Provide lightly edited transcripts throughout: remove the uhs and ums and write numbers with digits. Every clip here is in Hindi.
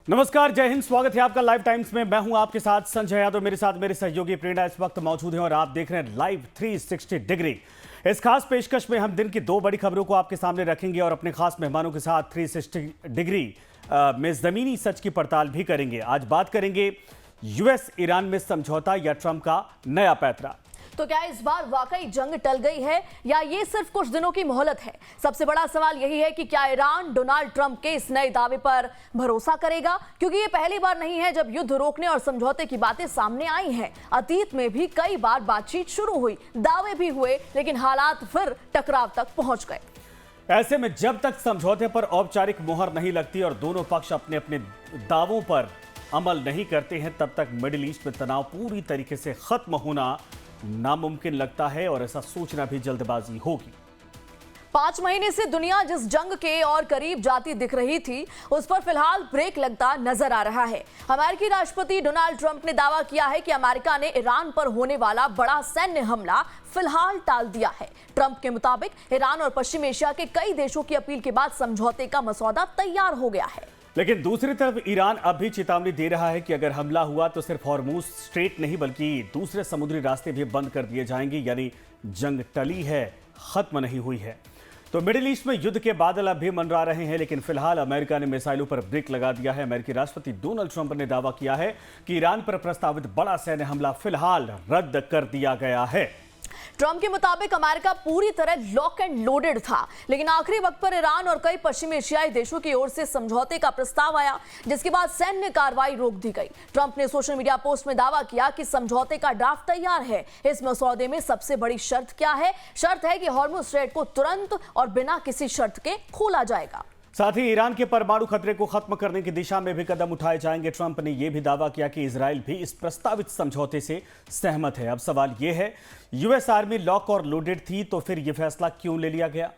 नमस्कार, जय हिंद। स्वागत है आपका लाइव टाइम्स में। मैं हूं आपके साथ संजय यादव, मेरे साथ मेरे सहयोगी प्रेरणा इस वक्त मौजूद हैं और आप देख रहे हैं लाइव 360 डिग्री। इस खास पेशकश में हम दिन की दो बड़ी खबरों को आपके सामने रखेंगे और अपने खास मेहमानों के साथ 360 डिग्री में जमीनी सच की पड़ताल भी करेंगे। आज बात करेंगे यूएस ईरान में समझौता या ट्रंप का नया पैंतरा। तो क्या इस बार वाकई जंग टल गई है या ये सिर्फ कुछ दिनों की मोहलत है? सबसे बड़ा सवाल यही है कि क्या ईरान डोनाल्ड ट्रंप के इस नए दावे पर भरोसा करेगा, क्योंकि ये पहली बार नहीं है जब युद्ध रोकने और समझौते की बातें सामने आई हैं। अतीत में भी कई बार बातचीत शुरू हुई, दावे भी हुए, लेकिन हालात फिर टकराव तक पहुंच गए। ऐसे में जब तक समझौते पर औपचारिक मोहर नहीं लगती और दोनों पक्ष अपने अपने दावों पर अमल नहीं करते हैं, तब तक मिडिल ईस्ट में तनाव पूरी तरीके से खत्म होना नामुमकिन लगता है और ऐसा सोचना भी जल्दबाजी होगी। 5 महीने से दुनिया जिस जंग के और करीब जाती दिख रही थी, उस पर फिलहाल ब्रेक लगता नजर आ रहा है। अमेरिकी राष्ट्रपति डोनाल्ड ट्रंप ने दावा किया है कि अमेरिका ने ईरान पर होने वाला बड़ा सैन्य हमला फिलहाल टाल दिया है। ट्रंप के मुताबिक ईरान और पश्चिम एशिया के कई देशों की अपील के बाद समझौते का मसौदा तैयार हो गया है। लेकिन दूसरी तरफ ईरान अब भी चेतावनी दे रहा है कि अगर हमला हुआ तो सिर्फ हॉर्मुज स्ट्रेट नहीं बल्कि दूसरे समुद्री रास्ते भी बंद कर दिए जाएंगे, यानी जंग टली है, खत्म नहीं हुई है। तो मिडिल ईस्ट में युद्ध के बादल अब भी मंडरा रहे हैं, लेकिन फिलहाल अमेरिका ने मिसाइलों पर ब्रेक लगा दिया है। अमेरिकी राष्ट्रपति डोनाल्ड ट्रंप ने दावा किया है कि ईरान पर प्रस्तावित बड़ा सैन्य हमला फिलहाल रद्द कर दिया गया है। ट्रंप के मुताबिक अमेरिका पूरी तरह लॉक एंड लोडेड था, लेकिन आखिरी वक्त पर ईरान और कई पश्चिमी एशियाई देशों की ओर से समझौते का प्रस्ताव आया, जिसके बाद सैन्य कार्रवाई रोक दी गई। ट्रंप ने सोशल मीडिया पोस्ट में दावा किया कि समझौते का ड्राफ्ट तैयार है। इस मसौदे में सबसे बड़ी शर्त क्या है? शर्त है कि हॉर्मुज स्ट्रेट को तुरंत और बिना किसी शर्त के खोला जाएगा। साथ ही ईरान के परमाणु खतरे को खत्म करने की दिशा में भी कदम उठाए जाएंगे। ट्रंप ने यह भी दावा किया कि इजराइल भी इस प्रस्तावित समझौते से सहमत है। अब सवाल यह है, यूएस आर्मी लॉक और लोडेड थी तो फिर यह फैसला क्यों ले लिया गया?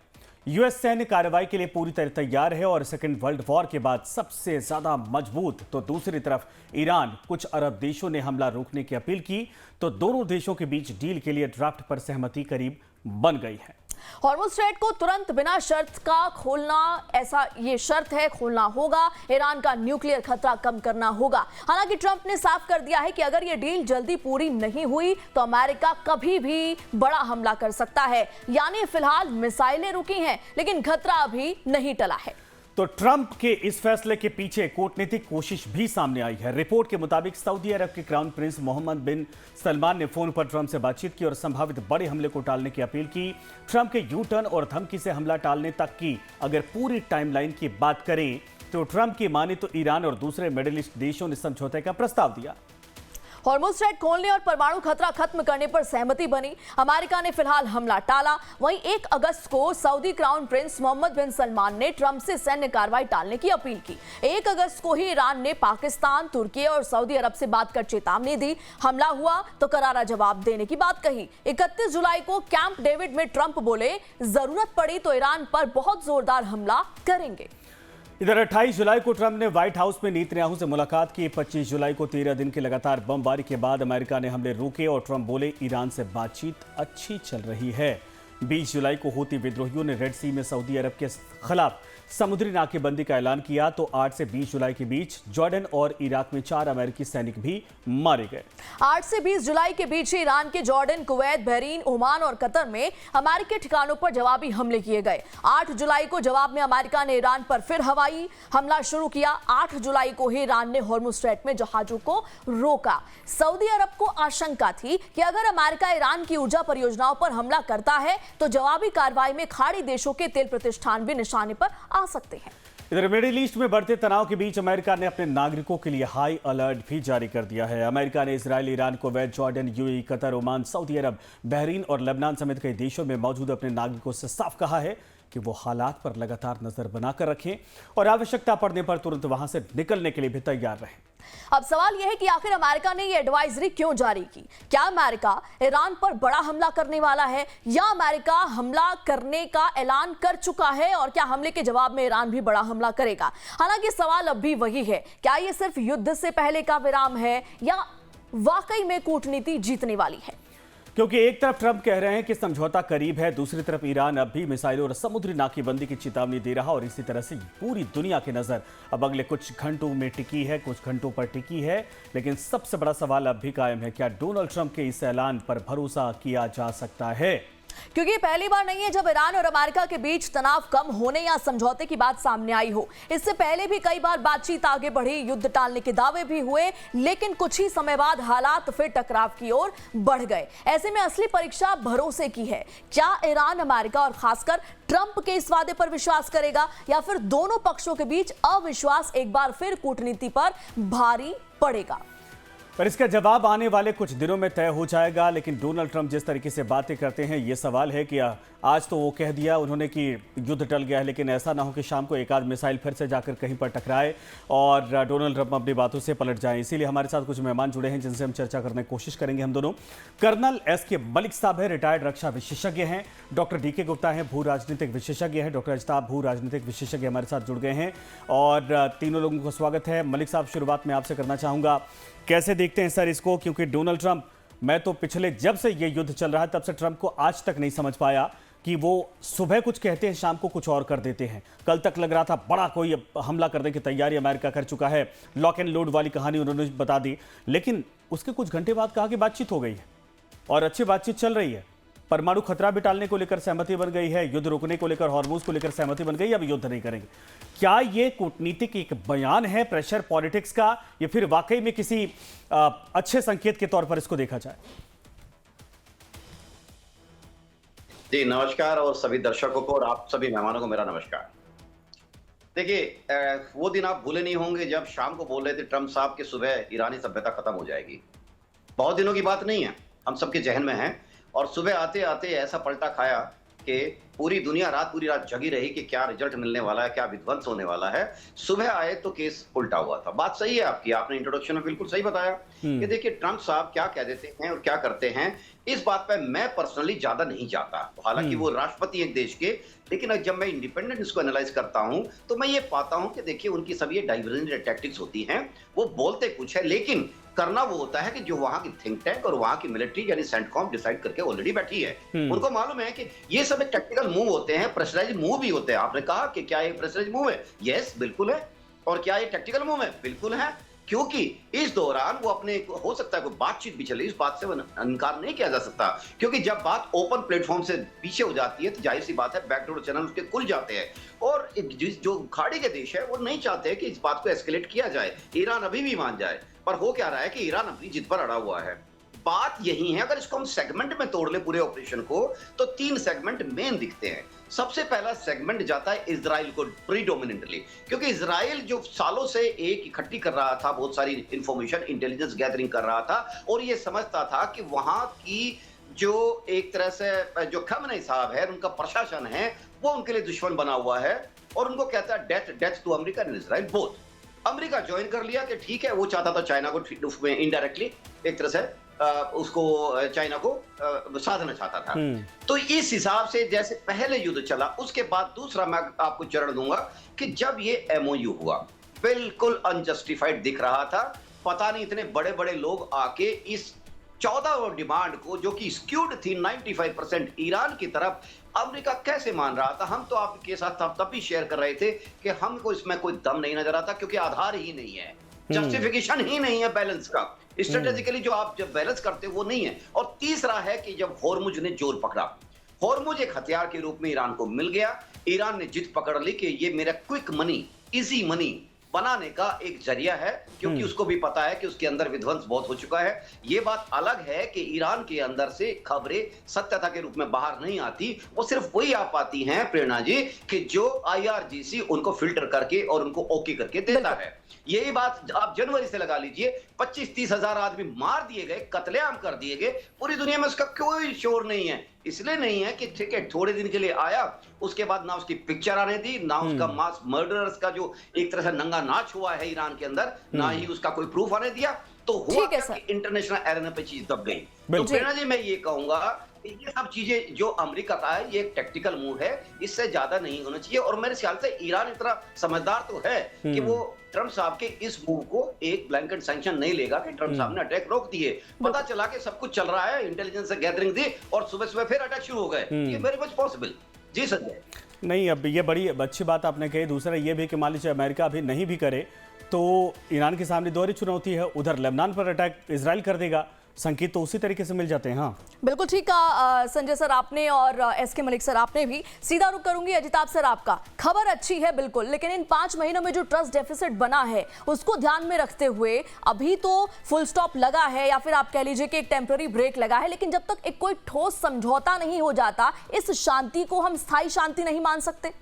यूएस सैन्य कार्रवाई के लिए पूरी तरह तैयार है और सेकेंड वर्ल्ड वॉर के बाद सबसे ज्यादा मजबूत। तो दूसरी तरफ ईरान, कुछ अरब देशों ने हमला रोकने की अपील की, तो दोनों देशों के बीच डील के लिए ड्राफ्ट पर सहमति करीब बन गई है। हॉर्मुज स्ट्रेट को तुरंत बिना शर्त का खोलना, ऐसा ये शर्त है, खोलना होगा। ईरान का न्यूक्लियर खतरा कम करना होगा। हालांकि ट्रंप ने साफ कर दिया है कि अगर ये डील जल्दी पूरी नहीं हुई तो अमेरिका कभी भी बड़ा हमला कर सकता है। यानी फिलहाल मिसाइलें रुकी हैं, लेकिन खतरा अभी नहीं टला है। तो ट्रंप के इस फैसले के पीछे कूटनीतिक कोशिश भी सामने आई है। रिपोर्ट के मुताबिक सऊदी अरब के क्राउन प्रिंस मोहम्मद बिन सलमान ने फोन पर ट्रंप से बातचीत की और संभावित बड़े हमले को टालने की अपील की। ट्रंप के यू टर्न और धमकी से हमला टालने तक की अगर पूरी टाइमलाइन की बात करें तो ट्रंप की माने तो ईरान और दूसरे मिडिल ईस्ट देशों ने समझौते का प्रस्ताव दिया। हॉर्मुज स्ट्रेट खोलने और परमाणु खतरा खत्म करने पर सहमति बनी। अमेरिका ने फिलहाल हमला टाला। वहीं 1 अगस्त को सऊदी क्राउन प्रिंस मोहम्मद बिन सलमान ने ट्रंप से सैन्य कार्रवाई टालने की अपील की। 1 अगस्त को ही ईरान ने पाकिस्तान, तुर्की और सऊदी अरब से बात कर चेतावनी दी। हमला हुआ तो करारा जवाब देने की बात कही। 31 जुलाई को कैंप डेविड में ट्रंप बोले, जरूरत पड़ी तो ईरान पर बहुत जोरदार हमला करेंगे। इधर 28 जुलाई को ट्रंप ने व्हाइट हाउस में नेतन्याहू से मुलाकात की। 25 जुलाई को 13 दिन की लगातार बमबारी के बाद अमेरिका ने हमले रोके और ट्रंप बोले, ईरान से बातचीत अच्छी चल रही है। 20 जुलाई को हूती विद्रोहियों ने रेड सी में सऊदी अरब के खिलाफ समुद्री नाकेबंदी का ऐलान किया। तो 8 से 20 जुलाई के बीच जॉर्डन और इराक में 4 अमेरिकी सैनिक भी मारे गए। 8 से 20 जुलाई के बीच ईरान के जॉर्डन, कुवैत, बहरीन, ओमान और कतर में अमेरिकी ठिकानों पर जवाबी हमले किए गए। 8 जुलाई को जवाब में अमेरिका ने ईरान पर फिर हवाई हमला शुरू किया। 8 जुलाई को ही ईरान ने हॉर्मुज स्ट्रेट में जहाजों को रोका। सऊदी अरब को आशंका थी कि अगर अमेरिका ईरान की ऊर्जा परियोजनाओं पर हमला करता है तो जवाबी कार्रवाई में खाड़ी देशों के तेल प्रतिष्ठान भी निशाने पर आ सकते हैं। इधर मिडिल ईस्ट में बढ़ते तनाव के बीच अमेरिका ने अपने नागरिकों के लिए हाई अलर्ट भी जारी कर दिया है। अमेरिका ने Israel, Iran, Kuwait, Jordan, UAE, Qatar, Oman, Saudi Arab, Bahrain और लेबनान समेत कई देशों में मौजूद अपने नागरिकों से साफ कहा है कि वो हालात पर लगातार नजर बनाकर रखें और आवश्यकता पड़ने पर तुरंत वहां से निकलने के लिए भी तैयार रहें। अब सवाल यह है कि आखिर अमेरिका ने यह एडवाइजरी क्यों जारी की? क्या अमेरिका ईरान पर बड़ा हमला करने वाला है या अमेरिका हमला करने का ऐलान कर चुका है और क्या हमले के जवाब में ईरान भी बड़ा हमला करेगा? हालांकि सवाल अब भी वही है, क्या यह सिर्फ युद्ध से पहले का विराम है या वाकई में कूटनीति जीतने वाली है? क्योंकि एक तरफ ट्रंप कह रहे हैं कि समझौता करीब है, दूसरी तरफ ईरान अब भी मिसाइलों और समुद्री नाकेबंदी की चेतावनी दे रहा और इसी तरह से पूरी दुनिया की नजर अब अगले कुछ घंटों में टिकी है, कुछ घंटों पर टिकी है। लेकिन सबसे बड़ा सवाल अब भी कायम है, क्या डोनाल्ड ट्रंप के इस ऐलान पर भरोसा किया जा सकता है? क्योंकि पहली बार नहीं है जब ईरान और अमेरिका के बीच तनाव कम होने या समझौते की बात सामने आई हो। इससे पहले भी कई बार बातचीत आगे बढ़ी, युद्ध टालने के दावे भी हुए, लेकिन कुछ ही समय बाद हालात फिर टकराव की ओर बढ़ गए। ऐसे में असली परीक्षा भरोसे की है। क्या ईरान, अमेरिका और खासकर ट्रंप के इस वादे पर विश्वास करेगा या फिर दोनों पक्षों के बीच अविश्वास एक बार फिर कूटनीति पर भारी पड़ेगा? पर इसका जवाब आने वाले कुछ दिनों में तय हो जाएगा। लेकिन डोनाल्ड ट्रंप जिस तरीके से बातें करते हैं, ये सवाल है कि आज तो वो कह दिया उन्होंने कि युद्ध टल गया है, लेकिन ऐसा ना हो कि शाम को एक आध मिसाइल फिर से जाकर कहीं पर टकराए और डोनाल्ड ट्रंप अपनी बातों से पलट जाएं। इसीलिए हमारे साथ कुछ मेहमान जुड़े हैं जिनसे हम चर्चा करने की कोशिश करेंगे। हम दोनों कर्नल एस.के. मलिक साहब हैं, रिटायर्ड रक्षा विशेषज्ञ हैं। Doctor DK. गुप्ता हैं, भू राजनीतिक विशेषज्ञ हैं। डॉक्टर अजताब, भू राजनीतिक विशेषज्ञ, हमारे साथ जुड़ गए हैं और तीनों लोगों का स्वागत है। मलिक साहब, शुरुआत में आपसे करना चाहूँगा, कैसे देखते हैं सर इसको? क्योंकि डोनाल्ड ट्रंप, मैं तो पिछले जब से ये युद्ध चल रहा है तब से ट्रंप को आज तक नहीं समझ पाया कि वो सुबह कुछ कहते हैं, शाम को कुछ और कर देते हैं। कल तक लग रहा था बड़ा कोई हमला करने की तैयारी अमेरिका कर चुका है, लॉक एंड लोड वाली कहानी उन्होंने बता दी, लेकिन उसके कुछ घंटे बाद कहा कि बातचीत हो गई है और अच्छी बातचीत चल रही है। परमाणु खतरा भी टालने को लेकर सहमति बन गई है, युद्ध रोकने को लेकर, हॉर्मुज को लेकर सहमति बन गई, अब युद्ध नहीं करेंगे। क्या ये कूटनीतिक एक बयान है, प्रेशर पॉलिटिक्स का, या फिर वाकई में किसी अच्छे संकेत के तौर पर इसको देखा जाए? जी नमस्कार, और सभी दर्शकों को और आप सभी मेहमानों को मेरा नमस्कार। देखिए, वो दिन आप भूले नहीं होंगे जब शाम को बोल रहे थे ट्रंप साहब कि सुबह ईरानी सभ्यता खत्म हो जाएगी। बहुत दिनों की बात नहीं है, हम सबके जहन में है। और सुबह आते आते ऐसा पलटा खाया कि पूरी रात जगी रही कि क्या रिजल्ट मिलने वाला है, क्या विध्वंस होने वाला है। सुबह आए तो केस उल्टा हुआ था। बात सही है आपकी, आपने इंट्रोडक्शन में बिल्कुल सही बताया कि देखिए ट्रंप साहब क्या कह देते हैं और क्या करते हैं, इस बात पर मैं पर्सनली ज्यादा नहीं जाता। हालांकि वो राष्ट्रपति एक देश के, लेकिन जब मैं इंडिपेंडेंट इसको एनालाइज करता हूं तो मैं ये पाता हूं कि देखिए उनकी सब ये डाइवर्जेंट टैक्टिक्स होती हैं। वो बोलते कुछ है लेकिन करना वो होता है कि जो वहां की थिंक टैंक और वहां की मिलिट्री यानी सेंटकॉम डिसाइड करके ऑलरेडी बैठी है। उनको मालूम है कि ये सब एक टैक्टिकल मूव होते हैं, प्रेशराइज मूव भी होते हैं। आपने कहा कि क्या ये प्रेशराइज मूव है? यस, बिल्कुल है। और क्या ये टैक्टिकल मूव है? बिल्कुल है, क्योंकि इस दौरान वो अपने, हो सकता है कोई बातचीत भी चले, इस बात से इनकार नहीं किया जा सकता। क्योंकि जब बात ओपन प्लेटफॉर्म से पीछे हो जाती है तो जाहिर सी बात है बैकडोर चैनल उसके खुल जाते हैं। और जो खाड़ी के देश है वो नहीं चाहते कि इस बात को एस्केलेट किया जाए, ईरान अभी भी मान जाए। पर हो क्या रहा है कि ईरान अपनी जिद पर अड़ा हुआ है। बात यही है, अगर इसको हम सेगमेंट में तोड़ ले पूरे ऑपरेशन को, तो 3 सेगमेंट मेन दिखते हैं। सबसे पहला सेगमेंट जाता है इजराइल को प्रीडोमिनेंटली, क्योंकि इजराइल जो सालों से एक इकट्ठी कर रहा था, बहुत सारी इंफॉर्मेशन इंटेलिजेंस गैदरिंग कर रहा था और ये समझता था कि वहां की जो एक तरह से जो खमेनी साहब है, उनका प्रशासन है, वो उनके लिए दुश्मन बना हुआ है और उनको कहता है death to America and Israel both. America join कर लिया कि ठीक है, वो चाहता था चाइना को इनडायरेक्टली एक तरह से उसको चाइना को साधना चाहता था। तो इस हिसाब से जैसे पहले युद्ध चला, उसके बाद दूसरा मैं आपको चरण दूंगा कि जब ये एमओयू हुआ, बिल्कुल अनजस्टिफाइड दिख रहा था। पता नहीं इतने बड़े बड़े लोग आके इस 14 डिमांड को, जो कि स्क्यूड थी 95% ईरान की तरफ, अमेरिका कैसे मान रहा था? हम तो आपके साथ तब भी शेयर कर रहे थे कि हमको इसमें कोई दम नहीं नजर आता, क्योंकि आधार ही नहीं है, जस्टिफिकेशन ही नहीं है बैलेंस का। स्ट्रेटेजिकली जो आप जब बैलेंस करते हो वो नहीं है। और तीसरा है कि जब हॉर्मुज ने जोर पकड़ा, हॉर्मुज एक हथियार के रूप में ईरान को मिल गया, ईरान ने जिद पकड़ ली कि ये मेरा क्विक मनी, इजी मनी बनाने का एक जरिया है, क्योंकि उसको भी पता है कि उसके अंदर विध्वंस बहुत हो चुका है। ये बात अलग है कि ईरान के अंदर से खबरें सत्यता के रूप में बाहर नहीं आती, वो सिर्फ वही आ पाती हैं प्रेरणा जी कि जो IRGC उनको फिल्टर करके और उनको ओके करके देता है। यही बात आप जनवरी से लगा लीजिए, 25-30 हजार आदमी मार दिए गए, कत्लेआम कर दिए गए, पूरी दुनिया में उसका कोई शोर नहीं है। इसलिए नहीं है कि ठीक है थोड़े दिन के लिए आया, उसके बाद ना उसकी पिक्चर आने दी, ना उसका मास मर्डरर्स का जो एक तरह से नंगा नाच हुआ है ईरान के अंदर, ना ही उसका कोई प्रूफ आने दिया। तो हुआ कि इंटरनेशनल एरेना पे चीज दब गई। तो प्रेरणा जी, मैं ये कहूंगा ये सब चीजें जो अमेरिका का है, ये एक टैक्टिकल मूव है, इससे ज्यादा नहीं होना चाहिए। और मेरे ख्याल से ईरान इतना समझदार तो है कि वो ट्रम्प साहब के इस मूव को एक ब्लैंकेट सैंक्शन नहीं लेगा कि ट्रम्प साहब ने अटैक रोक दिए। पता चला कि सब कुछ चल रहा है, इंटेलिजेंस से गैदरिंग थी और सुबह सुबह फिर अटैक शुरू हो गए। ये वेरी मच पॉसिबल। जी संजय। नहीं, अब ये बड़ी अच्छी बात आपने कही। दूसरा ये भी कि मान लीजिए अमेरिका अभी नहीं भी करे तो ईरान के सामने दोहरी चुनौती है, उधर लेबनान पर अटैक इजराइल कर देगा, संकेत तो उसी तरीके से मिल जाते हैं। हाँ बिल्कुल ठीक कहा संजय सर आपने और एसके मलिक सर आपने भी। सीधा रुख करूंगी अजिताभ सर आपका। खबर अच्छी है बिल्कुल, लेकिन इन 5 महीनों में जो ट्रस्ट डेफिसिट बना है उसको ध्यान में रखते हुए अभी तो फुल स्टॉप लगा है या फिर आप कह लीजिए कि एक टेम्पररी ब्रेक लगा है, लेकिन जब तक एक कोई ठोस समझौता नहीं हो जाता इस शांति को हम स्थायी शांति नहीं मान सकते।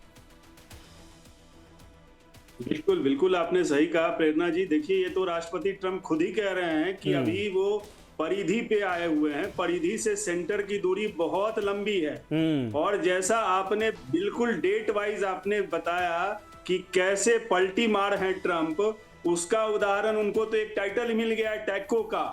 बिल्कुल बिल्कुल आपने सही कहा प्रेरणा जी। देखिए ये तो राष्ट्रपति ट्रंप खुद ही कह रहे हैं कि अभी वो परिधि पे आए हुए हैं, परिधि से सेंटर की दूरी बहुत लंबी है। और जैसा आपने बिल्कुल डेट वाइज आपने बताया कि कैसे पलटी मार है ट्रंप, उसका उदाहरण उनको तो एक टाइटल मिल गया है टैको का,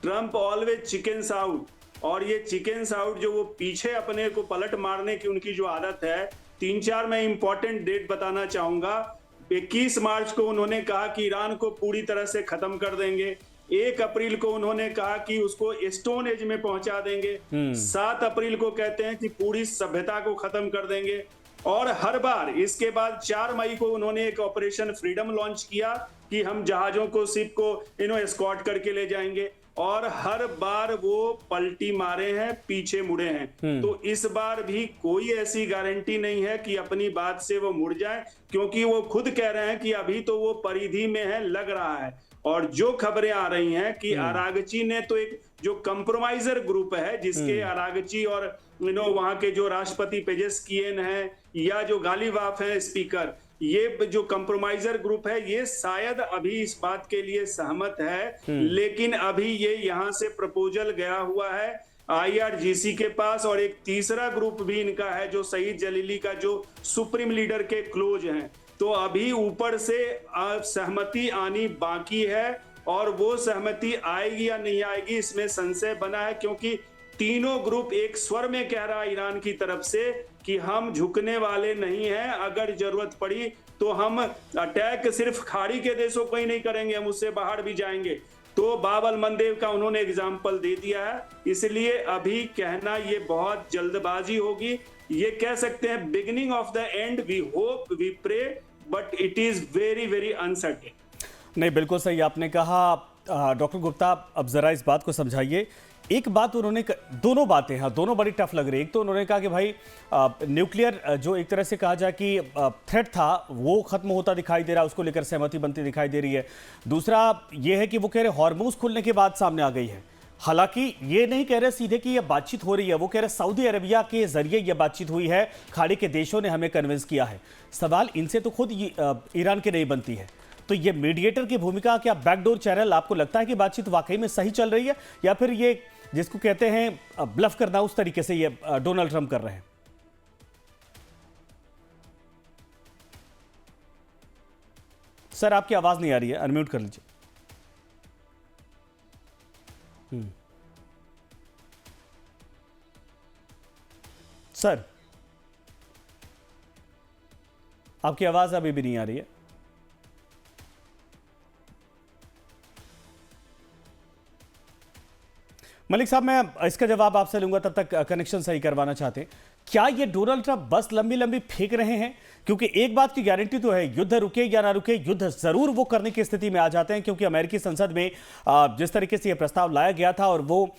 ट्रंप ऑलवेज चिकन्स आउट। और ये चिकन्स आउट जो वो पीछे अपने को पलट मारने की उनकी जो आदत है, 3-4 मैं इंपॉर्टेंट डेट बताना चाहूंगा। 21 मार्च को उन्होंने कहा कि ईरान को पूरी तरह से खत्म कर देंगे। 1 अप्रैल को उन्होंने कहा कि उसको स्टोन एज में पहुंचा देंगे। 7 अप्रैल को कहते हैं कि पूरी सभ्यता को खत्म कर देंगे। और हर बार इसके बाद 4 मई को उन्होंने एक ऑपरेशन फ्रीडम लॉन्च किया कि हम जहाजों को, शिप को एस्कॉर्ट करके ले जाएंगे। और हर बार वो पलटी मारे हैं, पीछे मुड़े हैं। तो इस बार भी कोई ऐसी गारंटी नहीं है कि अपनी बात से वो मुड़ जाए, क्योंकि वो खुद कह रहे हैं कि अभी तो वो परिधि में है, लग रहा है। और जो खबरें आ रही हैं कि अरागची ने तो एक जो कंप्रोमाइजर ग्रुप है, जिसके अरागची और वहां के जो राष्ट्रपति पेजेस्कियन है या जो गालीवाफ है स्पीकर, ये जो कंप्रोमाइजर ग्रुप है ये शायद अभी इस बात के लिए सहमत है। लेकिन अभी ये यहाँ से प्रपोजल गया हुआ है IRGC के पास, और एक तीसरा ग्रुप भी इनका है जो सईद जलीली का जो सुप्रीम लीडर के क्लोज हैं। तो अभी ऊपर से सहमति आनी बाकी है, और वो सहमति आएगी या नहीं आएगी इसमें संशय बना है, क्योंकि तीनों ग्रुप एक स्वर में कह रहा है ईरान की तरफ से कि हम झुकने वाले नहीं हैं, अगर जरूरत पड़ी तो हम अटैक सिर्फ खाड़ी के देशों को ही नहीं करेंगे, हम उससे बाहर भी जाएंगे। तो बाब अल मंदेब का उन्होंने एग्जाम्पल दे दिया है। इसलिए अभी कहना ये बहुत जल्दबाजी होगी। ये कह सकते हैं beginning of the end, we hope we pray, but it is very very uncertain. नहीं, बिल्कुल सही आपने कहा डॉक्टर गुप्ता। अब जरा इस बात को समझाइए। एक बात उन्होंने, दोनों बातें हैं, दोनों बड़ी टफ लग रही है। एक तो उन्होंने कहा कि भाई न्यूक्लियर जो एक तरह से कहा जाए कि थ्रेट था वो खत्म होता दिखाई दे रहा है, उसको लेकर सहमति बनती दिखाई दे रही है। दूसरा ये है कि वो कह रहे हॉर्मूज खुलने के बाद सामने आ गई है। हालांकि ये नहीं कह रहे सीधे कि ये बातचीत हो रही है, वो कह रहे सऊदी अरबिया के जरिए ये बातचीत हुई है, खाड़ी के देशों ने हमें कन्विंस किया है। सवाल इनसे तो खुद ईरान की नहीं बनती है। तो ये मीडिएटर की भूमिका, क्या बैकडोर चैनल, आपको लगता है कि बातचीत वाकई में सही चल रही है, या फिर ये जिसको कहते हैं ब्लफ करना, उस तरीके से ये डोनाल्ड ट्रंप कर रहे हैं? सर आपकी आवाज नहीं आ रही है, अनम्यूट कर लीजिए। सर आपकी आवाज अभी भी नहीं आ रही है। मलिक साहब, मैं इसका जवाब आपसे लूंगा, तब तक कनेक्शन सही करवाना चाहते हैं। क्या ये डोनाल्ड ट्रंप बस लंबी लंबी फेंक रहे हैं? क्योंकि एक बात की गारंटी तो है, युद्ध रुके या ना रुके, युद्ध जरूर वो करने की स्थिति में आ जाते हैं। क्योंकि अमेरिकी संसद में जिस तरीके से यह प्रस्ताव लाया गया था, और वो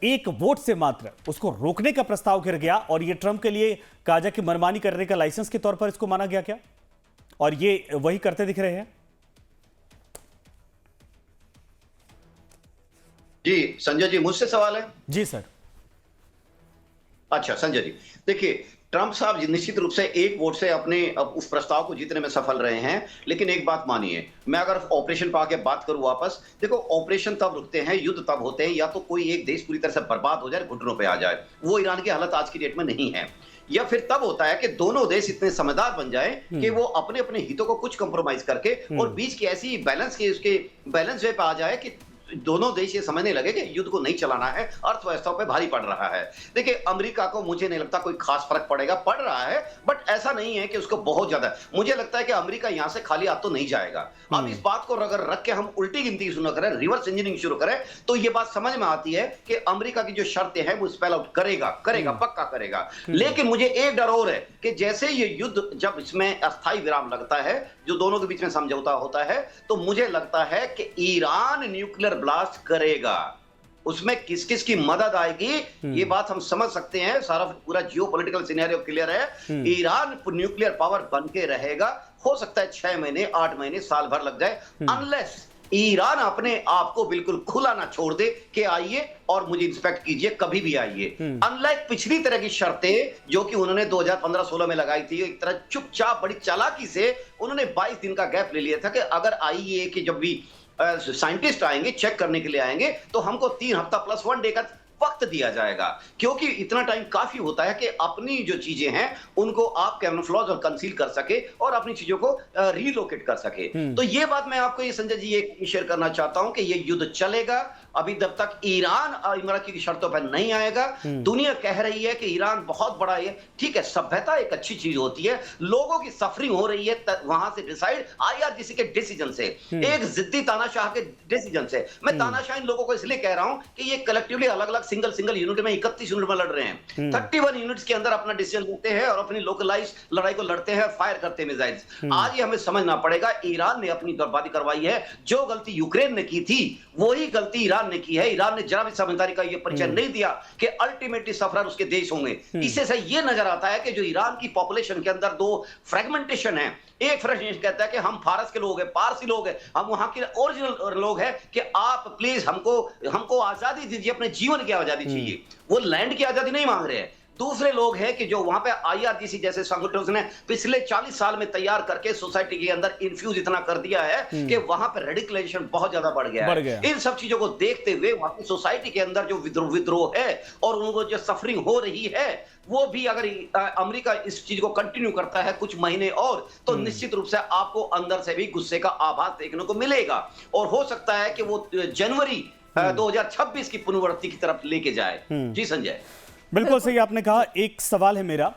एक वोट से मात्र उसको रोकने का प्रस्ताव गिर गया, और ये ट्रंप के लिए कहा जाए कि मनमानी करने का लाइसेंस के तौर पर इसको माना गया क्या? और ये वही करते दिख रहे हैं। जी संजय जी, मुझसे सवाल है? जी सर। अच्छा संजय जी, देखिए ट्रंप साहब निश्चित रूप से एक वोट से अपने उस प्रस्ताव को जीतने में सफल रहे हैं। लेकिन एक बात मानिए, मैं अगर ऑपरेशन पर आके बात करूं वापस, देखो ऑपरेशन तब रुकते हैं, युद्ध तब होते हैं या तो कोई एक देश पूरी तरह से बर्बाद हो जाए, घुटनों पे आ जाए। वो ईरान की हालत आज की डेट में नहीं है। या फिर तब होता है कि दोनों देश इतने समझदार बन जाए कि वो अपने अपने हितों को कुछ कंप्रोमाइज करके और बीच की ऐसी बैलेंस के उसके बैलेंस वे पे आ जाए कि दोनों देश ये समझने लगे कि युद्ध को नहीं चलाना है, अर्थव्यवस्था पे भारी पड़ रहा है। देखिए, अमेरिका को मुझे नहीं लगता कोई खास फर्क पड़ेगा, पड़ रहा है, बट ऐसा नहीं है कि उसको बहुत ज्यादा। मुझे लगता है कि अमेरिका यहां से खाली हाथ तो नहीं जाएगा। अब इस बात को अगर रख के हम उल्टी गिनती शुरू करें, रिवर्स इंजीनियरिंग शुरू करें, तो ये बात समझ में आती है कि अमेरिका की जो शर्तें हैं वो स्पेल आउट करेगा, पक्का करेगा। लेकिन मुझे एक डर और है कि जैसे ये युद्ध, जब इसमें अस्थायी विराम लगता है, जो दोनों के बीच में समझौता होता है, तो मुझे लगता है कि ईरान न्यूक्लियर ब्लास्ट करेगा। उसमें किस किस की मदद आएगी, ये बात हम समझ सकते हैं। सारा पूरा जियोपॉलिटिकल सिनेरियो क्लियर है। ईरान न्यूक्लियर पावर बन के रहेगा। हो सकता है 6 महीने, 8 महीने, साल भर लग जाए, अनलेस ईरान अपने आप को बिल्कुल खुला ना छोड़ दे कि आइए और मुझे इंस्पेक्ट कीजिए, कभी भी आइए। अनलाइक पिछली तरह की शर्तें जो कि उन्होंने 2015-16 में लगाई थी, एक तरह चुपचाप बड़ी चालाकी से उन्होंने 22 दिन का गैप ले लिया था कि अगर आइए कि जब भी साइंटिस्ट आएंगे, चेक करने के लिए आएंगे, तो हमको 3 हफ्ता प्लस 1 डे का वक्त दिया जाएगा, क्योंकि इतना टाइम काफी होता है कि अपनी जो चीजें हैं उनको आप कैमोफ्लेज और कंसील कर सके और अपनी चीजों को रीलोकेट कर सके। तो ये बात मैं आपको ये संजय जी ये शेयर करना चाहता हूं कि ये युद्ध चलेगा अभी जब तक ईरान इमराती की शर्तों पर नहीं आएगा। दुनिया कह रही है कि ईरान बहुत बड़ा है, ठीक है, सभ्यता एक अच्छी चीज होती है, लोगों की सफरिंग हो रही है वहां से डिसाइड IRGC के डिसीजन से, एक जिद्दी तानाशाह के डिसीजन से। मैं तानाशाह इन लोगों को इसलिए कह रहा हूं कि ये कलेक्टिवली अलग अलग सिंगल यूनिट में 31 यूनिट में लड़ रहे हैं, 31 यूनिट्स के अंदर अपना डिसीजन लेते हैं और अपनी लोकलाइज लड़ाई को लड़ते हैं, फायर करते हैं मिसाइल्स। आज ये हमें समझना पड़ेगा, ईरान ने अपनी बर्बादी करवाई है। जो गलती यूक्रेन ने की थी वही गलती ईरान ने की है। ईरान ने जरा भी समझदारी का ये परिचय नहीं दिया कि अल्टीमेटली सफरर उसके देश होंगे। इससे से ये नजर आता है कि जो ईरान की पॉपुलेशन के अंदर दो फ्रेगमेंटेशन है। एक फ्रेगमेंटेशन कहता है कि हम फारस के लोग हैं, पारसी लोग हैं, हम वहां के ओरिजिनल लोग हैं कि आप प्लीज हमको आजादी दीजिए, अपने जीवन की आजादी चाहिए। वो लैंड की आजादी नहीं मांग रहे हैं। दूसरे लोग हैं कि जो वहां पे IRGC जैसे संगठनों ने पिछले 40 साल में तैयार करके सोसाइटी के अंदर इन्फ्यूज इतना कर दिया है कि वहां पे रेडिकलाइजेशन बहुत ज्यादा बढ़ गया है। इन सब चीजों को देखते हुए वहां की सोसाइटी के अंदर जो विद्रोह है और उनको जो सफरिंग हो रही है, वो भी अगर अमेरिका इस चीज को कंटिन्यू करता है कुछ महीने और, तो निश्चित रूप से आपको अंदर से भी गुस्से का आभास देखने को मिलेगा और हो सकता है कि वो जनवरी 2026 की पुनर्वृत्ति की तरफ लेके जाए। जी संजय, बिल्कुल सही आपने कहा। एक सवाल है मेरा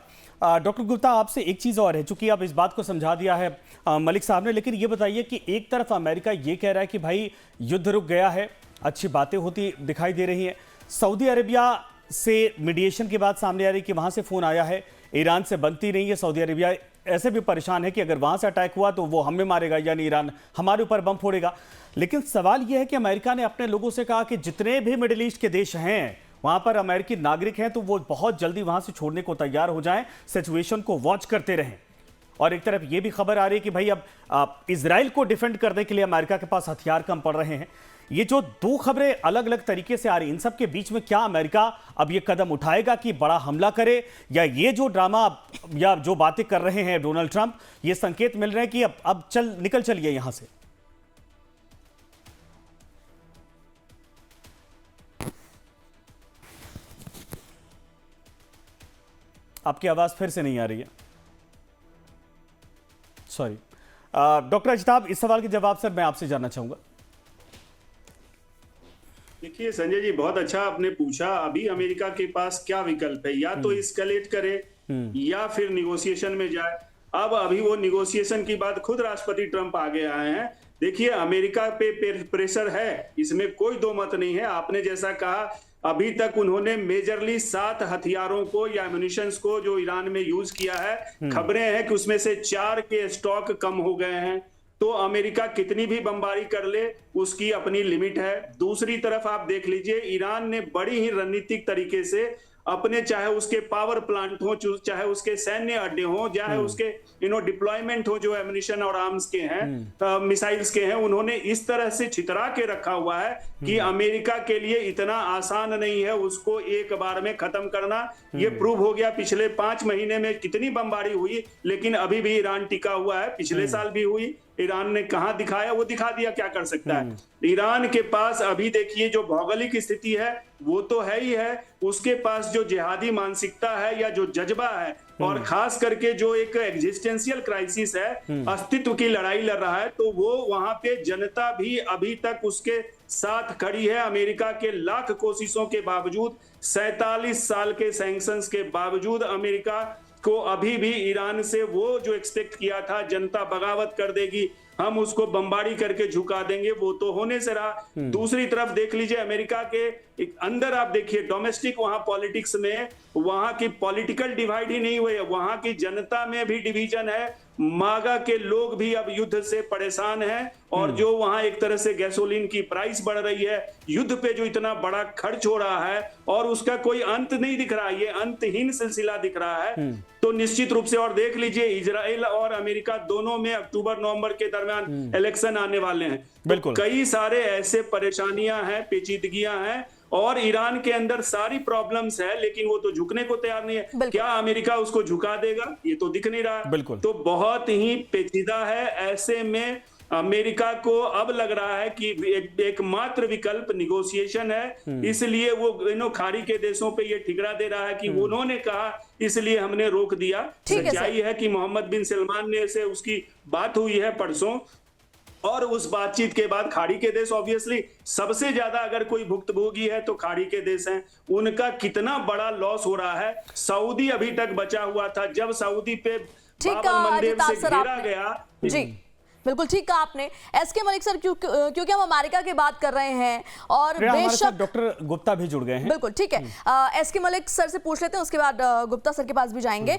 डॉक्टर गुप्ता आपसे, एक चीज़ और है, चूंकि आप इस बात को समझा दिया है मलिक साहब ने, लेकिन ये बताइए कि एक तरफ अमेरिका ये कह रहा है कि भाई युद्ध रुक गया है, अच्छी बातें होती दिखाई दे रही हैं, सऊदी अरेबिया से मीडिएशन की बात सामने आ रही है कि वहाँ से फ़ोन आया है, ईरान से बनती नहीं है, सऊदी अरेबिया ऐसे भी परेशान है कि अगर वहाँ से अटैक हुआ तो वो हमें मारेगा, यानी ईरान हमारे ऊपर बम फोड़ेगा। लेकिन सवाल यह है कि अमेरिका ने अपने लोगों से कहा कि जितने भी मिडिल ईस्ट के देश हैं वहां पर अमेरिकी नागरिक हैं तो वो बहुत जल्दी वहां से छोड़ने को तैयार हो जाएं, सिचुएशन को वॉच करते रहें। और एक तरफ ये भी खबर आ रही है कि भाई अब इजराइल को डिफेंड करने के लिए अमेरिका के पास हथियार कम पड़ रहे हैं। ये जो दो खबरें अलग अलग तरीके से आ रही, इन सब के बीच में क्या अमेरिका अब ये कदम उठाएगा कि बड़ा हमला करे, या ये जो ड्रामा या जो बातें कर रहे हैं डोनाल्ड ट्रंप, ये संकेत मिल रहे हैं कि अब निकल चलिए यहां से? आपकी आवाज फिर से नहीं आ रही है, सॉरी। डॉक्टर अजताब, इस सवाल के जवाब सर मैं आपसे जानना चाहूंगा। देखिए संजय जी, बहुत अच्छा आपने पूछा। अभी अमेरिका के पास क्या विकल्प है, या तो एस्केलेट करे या फिर निगोशिएशन में जाए। अब अभी वो निगोशिएशन की बात खुद राष्ट्रपति ट्रंप आगे आए हैं। देखिए अमेरिका पे प्रेशर है, इसमें कोई दो मत नहीं है। आपने जैसा कहा, अभी तक उन्होंने मेजरली 7 हथियारों को या एम्युनिशंस को जो ईरान में यूज किया है, खबरें हैं कि उसमें से 4 के स्टॉक कम हो गए हैं। तो अमेरिका कितनी भी बमबारी कर ले, उसकी अपनी लिमिट है। दूसरी तरफ आप देख लीजिए, ईरान ने बड़ी ही रणनीतिक तरीके से अपने, चाहे उसके पावर प्लांट हो, चाहे उसके सैन्य अड्डे हो, चाहे उसके डिप्लॉयमेंट हो जो एम्युनिशन और आर्म्स के हैं, मिसाइल्स के हैं, उन्होंने इस तरह से छितरा के रखा हुआ है कि अमेरिका के लिए इतना आसान नहीं है उसको एक बार में खत्म करना। ये प्रूव हो गया पिछले 5 महीने में कितनी बमबारी हुई, लेकिन अभी भी ईरान टिका हुआ है। पिछले साल भी हुई, ईरान ने कहां दिखाया, वो दिखा दिया क्या कर सकता है। ईरान के पास अभी देखिए जो भौगोलिक स्थिति है वो तो है ही है, उसके पास जो जिहादी मानसिकता है या जो जज्बा है, और खास करके जो एक एग्जिस्टेंशियल क्राइसिस है, अस्तित्व की लड़ाई लड़ रहा है, तो वो वहां पे जनता भी अभी तक उसके साथ खड़ी है। अमेरिका के लाख कोशिशों के बावजूद, 47 साल के सैंक्शंस के बावजूद अमेरिका को अभी भी ईरान से वो जो एक्सपेक्ट किया था जनता बगावत कर देगी, हम उसको बमबारी करके झुका देंगे, वो तो होने से रहा। दूसरी तरफ देख लीजिए अमेरिका के अंदर, आप देखिए डोमेस्टिक वहां पॉलिटिक्स में वहां की पॉलिटिकल डिवाइड ही नहीं हुई है, वहां की जनता में भी डिवीजन है। मागा के लोग भी अब युद्ध से परेशान हैं, और जो वहां एक तरह से गैसोलीन की प्राइस बढ़ रही है, युद्ध पे जो इतना बड़ा खर्च हो रहा है और उसका कोई अंत नहीं दिख रहा, ये अंतहीन सिलसिला दिख रहा है। तो निश्चित रूप से, और देख लीजिए इजराइल और अमेरिका दोनों में अक्टूबर नवंबर के दरमियान इलेक्शन आने वाले हैं। बिल्कुल, तो कई सारे ऐसे परेशानियां हैं, पेचीदगियां हैं, और ईरान के अंदर सारी प्रॉब्लम्स है, लेकिन वो तो झुकने को तैयार नहीं है। क्या अमेरिका उसको झुका देगा, ये तो दिख नहीं रहा। बिल्कुल, तो बहुत ही पेचीदा है। ऐसे में अमेरिका को अब लग रहा है कि एकमात्र विकल्प निगोशिएशन है, इसलिए वो खाड़ी के देशों पे ये ठिकरा दे रहा है कि उन्होंने कहा इसलिए हमने रोक दिया। सच्चाई है कि मोहम्मद बिन सलमान ने से उसकी बात हुई है परसों, और उस बातचीत के बाद खाड़ी के देश ऑब्वियसली सबसे ज्यादा अगर कोई भुक्तभोगी है तो खाड़ी के देश हैं। उनका कितना बड़ा लॉस हो रहा है। सऊदी अभी तक बचा हुआ था, जब सऊदी पे बाबर मंदिर से घेरा गया। जी बिल्कुल ठीक कहा आपने। एसके मलिक सर, क्योंकि हम अमेरिका की बात कर रहे हैं और बेशक डॉक्टर गुप्ता भी जुड़ गए हैं। बिल्कुल ठीक है, एसके मलिक सर से पूछ लेते हैं, उसके बाद गुप्ता सर के पास भी जाएंगे।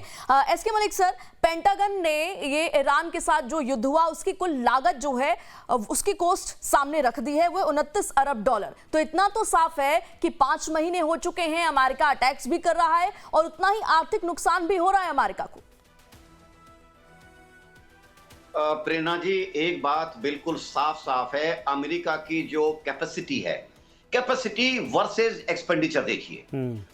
एसके मलिक सर, पेंटागन ने ये ईरान के साथ जो युद्ध हुआ उसकी कुल लागत जो है उसकी कॉस्ट सामने रख दी है, वो 29 अरब डॉलर। तो इतना तो साफ है कि 5 महीने हो चुके हैं, अमेरिका अटैक्स भी कर रहा है और उतना ही आर्थिक नुकसान भी हो रहा है अमेरिका को। प्रेरणा जी, एक बात बिल्कुल साफ साफ है, अमेरिका की जो कैपेसिटी है, कैपेसिटी वर्सेस एक्सपेंडिचर देखिए।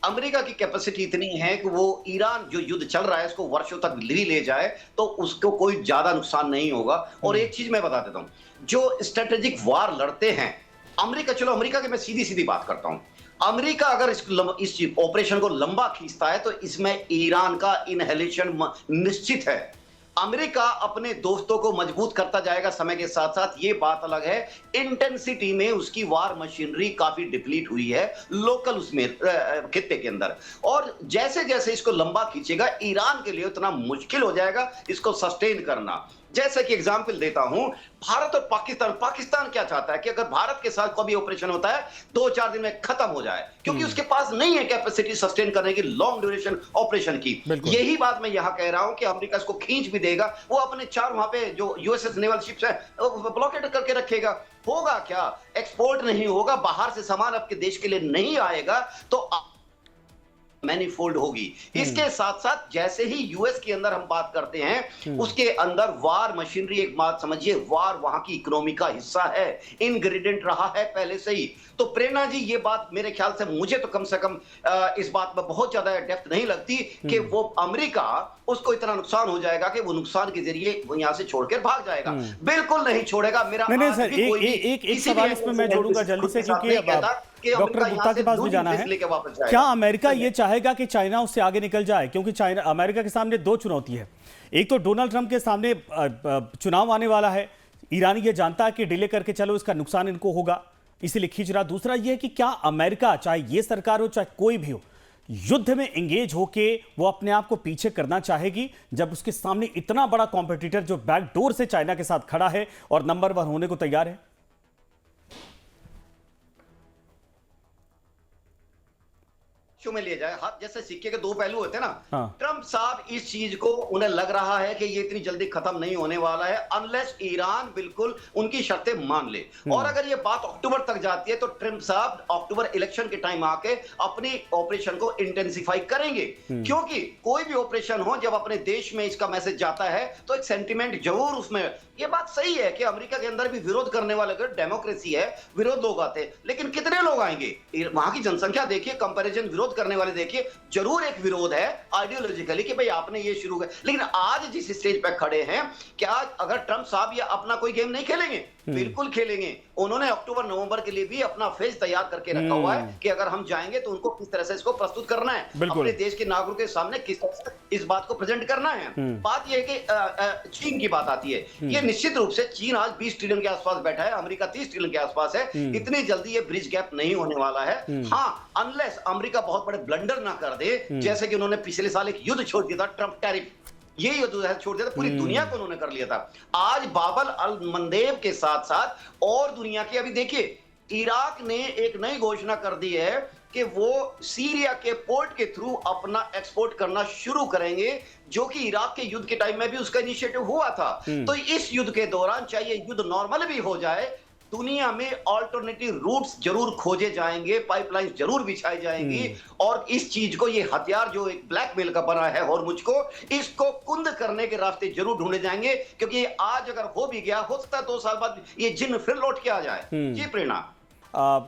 अमेरिका की कैपेसिटी इतनी है कि वो ईरान जो युद्ध चल रहा है इसको वर्षों तक ले जाए तो उसको कोई ज्यादा नुकसान नहीं होगा। और एक चीज मैं बता देता हूं, जो स्ट्रेटेजिक वार लड़ते हैं अमेरिका, चलो अमेरिका की मैं सीधी सीधी बात करता हूं, अमेरिका अगर इस ऑपरेशन को लंबा खींचता है तो इसमें ईरान का इनहेलेशन निश्चित है। अमेरिका अपने दोस्तों को मजबूत करता जाएगा समय के साथ साथ, ये बात अलग है। इंटेंसिटी में उसकी वार मशीनरी काफी डिप्लीट हुई है लोकल उसमें खित्ते के अंदर, और जैसे जैसे इसको लंबा खींचेगा ईरान के लिए उतना मुश्किल हो जाएगा इसको सस्टेन करना। जैसे कि एग्जांपल देता हूं, भारत और पाकिस्तान क्या चाहता है कि अगर भारत के साथ कोई ऑपरेशन होता है 2-4 दिन में खत्म हो जाए, क्योंकि उसके पास नहीं है कैपेसिटी सस्टेन करने की लॉन्ग ड्यूरेशन ऑपरेशन की। यही बात मैं यहां कह रहा हूं कि अमेरिका इसको खींच भी देगा, वो अपने 4 वहां पे जो यूएसएस नेवल शिप्स है ब्लॉकेट करके रखेगा। होगा क्या, एक्सपोर्ट नहीं होगा, बाहर से सामान आपके देश के लिए नहीं आएगा, तो मैनीफोल्ड होगी। इसके साथ साथ जैसे ही यूएस के अंदर हम बात करते हैं उसके अंदर वार मशीनरी, एक बात समझिए, वार वहां की इकोनॉमी का हिस्सा है, इंग्रेडिएंट रहा है पहले से ही। तो प्रेरणा जी, ये बात मेरे ख्याल से, मुझे तो कम से कम इस बात में बहुत ज्यादा डेप्थ नहीं लगती कि वो अमेरिका उसको इतना नुकसान हो जाएगा कि वो नुकसान के जरिए वो यहां से छोड़कर भाग जाएगा। बिल्कुल नहीं छोड़ेगा। मेरा नहीं सर, एक सवाल इसमें मैं जोड़ूंगा जल्दी से, क्योंकि डॉक्टर गुप्ता के पास भी जाना है। क्या अमेरिका ये चाहेगा कि चाइना उससे आगे निकल जाए? क्योंकि चाइना, अमेरिका के सामने 2 चुनौती है। एक तो डोनाल्ड ट्रंप के सामने चुनाव आने वाला है, ईरान ये जानता है कि डिले करके चलो इसका नुकसान इनको होगा, इसीलिए खींच रहा। दूसरा ये है कि क्या अमेरिका, चाहे ये सरकार हो चाहे कोई भी हो, युद्ध में एंगेज होके वो अपने आप को पीछे करना चाहेगी जब उसके सामने इतना बड़ा कॉम्पिटिटर जो बैकडोर से चाइना के साथ खड़ा है और नंबर 1 होने को तैयार है? में लिया जाए, हाथ जैसे सिक्के के 2 पहलू होते हैं ना। ट्रंप साहब इस चीज को, उन्हें लग रहा है कि ये इतनी जल्दी खत्म नहीं होने वाला है अनलेस ईरान बिल्कुल उनकी शर्तें मान ले। और अगर ये बात अक्टूबर तक जाती है तो ट्रंप साहब अक्टूबर इलेक्शन के टाइम आके अपनी ऑपरेशन को इंटेंसिफाई करेंगे, क्योंकि कोई भी ऑपरेशन हो जब अपने देश में इसका मैसेज जाता है तो एक सेंटिमेंट जरूर उसमें। ये बात सही है कि अमेरिका के अंदर भी विरोध करने वाले, अगर डेमोक्रेसी है, विरोध लोग आते हैं, लेकिन कितने लोग आएंगे? वहां की जनसंख्या देखिए, कंपैरिजन विरोध विरोध करने वाले देखिए जरूर एक विरोध है आइडियोलॉजिकली कि भाई आपने ये शुरू कर, लेकिन आज जिस स्टेज पे खड़े हैं, क्या अगर ट्रंप साहब ये अपना कोई गेम नहीं खेलेंगे? बिल्कुल खेलेंगे। उन्होंने अक्टूबर नवंबर के लिए भी अपना फेज तैयार करके रखा हुआ है कि अगर हम जाएंगे तो उनको किस तरह से इसको प्रस्तुत करना है, अपने देश के नागरिकों के सामने किस तरह से इस बात को प्रेजेंट करना है। बात यह है कि चीन की बात आती है, ये निश्चित रूप से चीन आज 20 ट्रिलियन के आसपास बैठा है, अमेरिका 30 ट्रिलियन के आसपास है। इतनी जल्दी ये ब्रिज गैप नहीं होने वाला है। हाँ, अनलेस अमेरिका बहुत बड़े ब्लंडर ना कर दे, जैसे कि उन्होंने पिछले साल एक युद्ध छोड़ दिया था, ट्रंप टैरिफ, ये युद्ध छोड़ दिया था, पूरी दुनिया को उन्होंने कर लिया था। आज बाबल अल मंदेब के साथ साथ और दुनिया की, अभी देखिए इराक ने एक नई घोषणा कर दी है कि वो सीरिया के पोर्ट के थ्रू अपना एक्सपोर्ट करना शुरू करेंगे, जो कि इराक के युद्ध के टाइम में भी उसका इनिशिएटिव हुआ था। तो इस युद्ध के दौरान चाहे युद्ध नॉर्मल भी हो जाए, दुनिया में ऑल्टरनेटिव रूट्स जरूर खोजे जाएंगे, पाइपलाइन जरूर बिछाई जाएंगी, और इस चीज को, ये हथियार जो एक ब्लैकमेल का बना है हॉर्मुज को, इसको कुंद करने के रास्ते जरूर ढूंढे जाएंगे, क्योंकि ये आज अगर हो भी गया, हो सकता है 2 साल बाद ये जिन्न फिर लौट के आ जाए। ये प्रेरणा।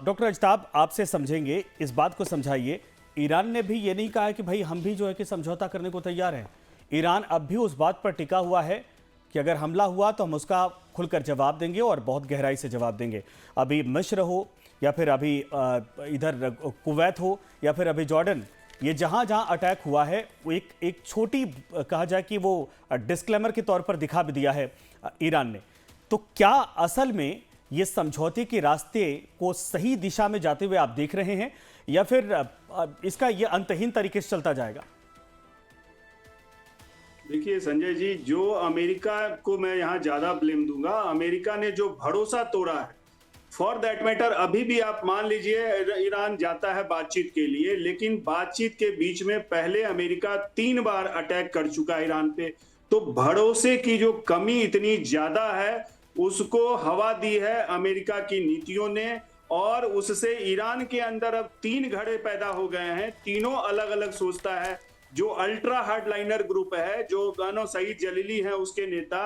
डॉक्टर अजताब, आपसे समझेंगे, इस बात को समझाइए। ईरान ने भी ये नहीं कहा है कि भाई हम भी जो है कि समझौता करने को तैयार हैं। ईरान अब भी उस बात पर टिका हुआ है कि अगर हमला हुआ तो हम उसका खुलकर जवाब देंगे और बहुत गहराई से जवाब देंगे। अभी मिस्र हो या फिर अभी इधर कुवैत हो या फिर अभी जॉर्डन, ये जहां जहां अटैक हुआ है वो एक छोटी, कहा जाए कि वो डिस्क्लेमर के तौर पर दिखा भी दिया है ईरान ने। तो क्या असल में ये समझौते के रास्ते को सही दिशा में जाते हुए आप देख रहे हैं, या फिर इसका ये अंतहीन तरीके से चलता जाएगा? देखिए संजय जी, जो अमेरिका को मैं यहाँ ज्यादा ब्लेम दूंगा, अमेरिका ने जो भरोसा तोड़ा है, फॉर दैट मैटर अभी भी आप मान लीजिए ईरान जाता है बातचीत के लिए, लेकिन बातचीत के बीच में पहले अमेरिका 3 बार अटैक कर चुका है ईरान पे। तो भरोसे की जो कमी इतनी ज्यादा है, उसको हवा दी है अमेरिका की नीतियों ने, और उससे ईरान के अंदर अब 3 घड़े पैदा हो गए हैं। तीनों अलग अलग सोचता है। जो अल्ट्रा हार्डलाइनर ग्रुप है, जो गानो सईद जलीली है उसके नेता,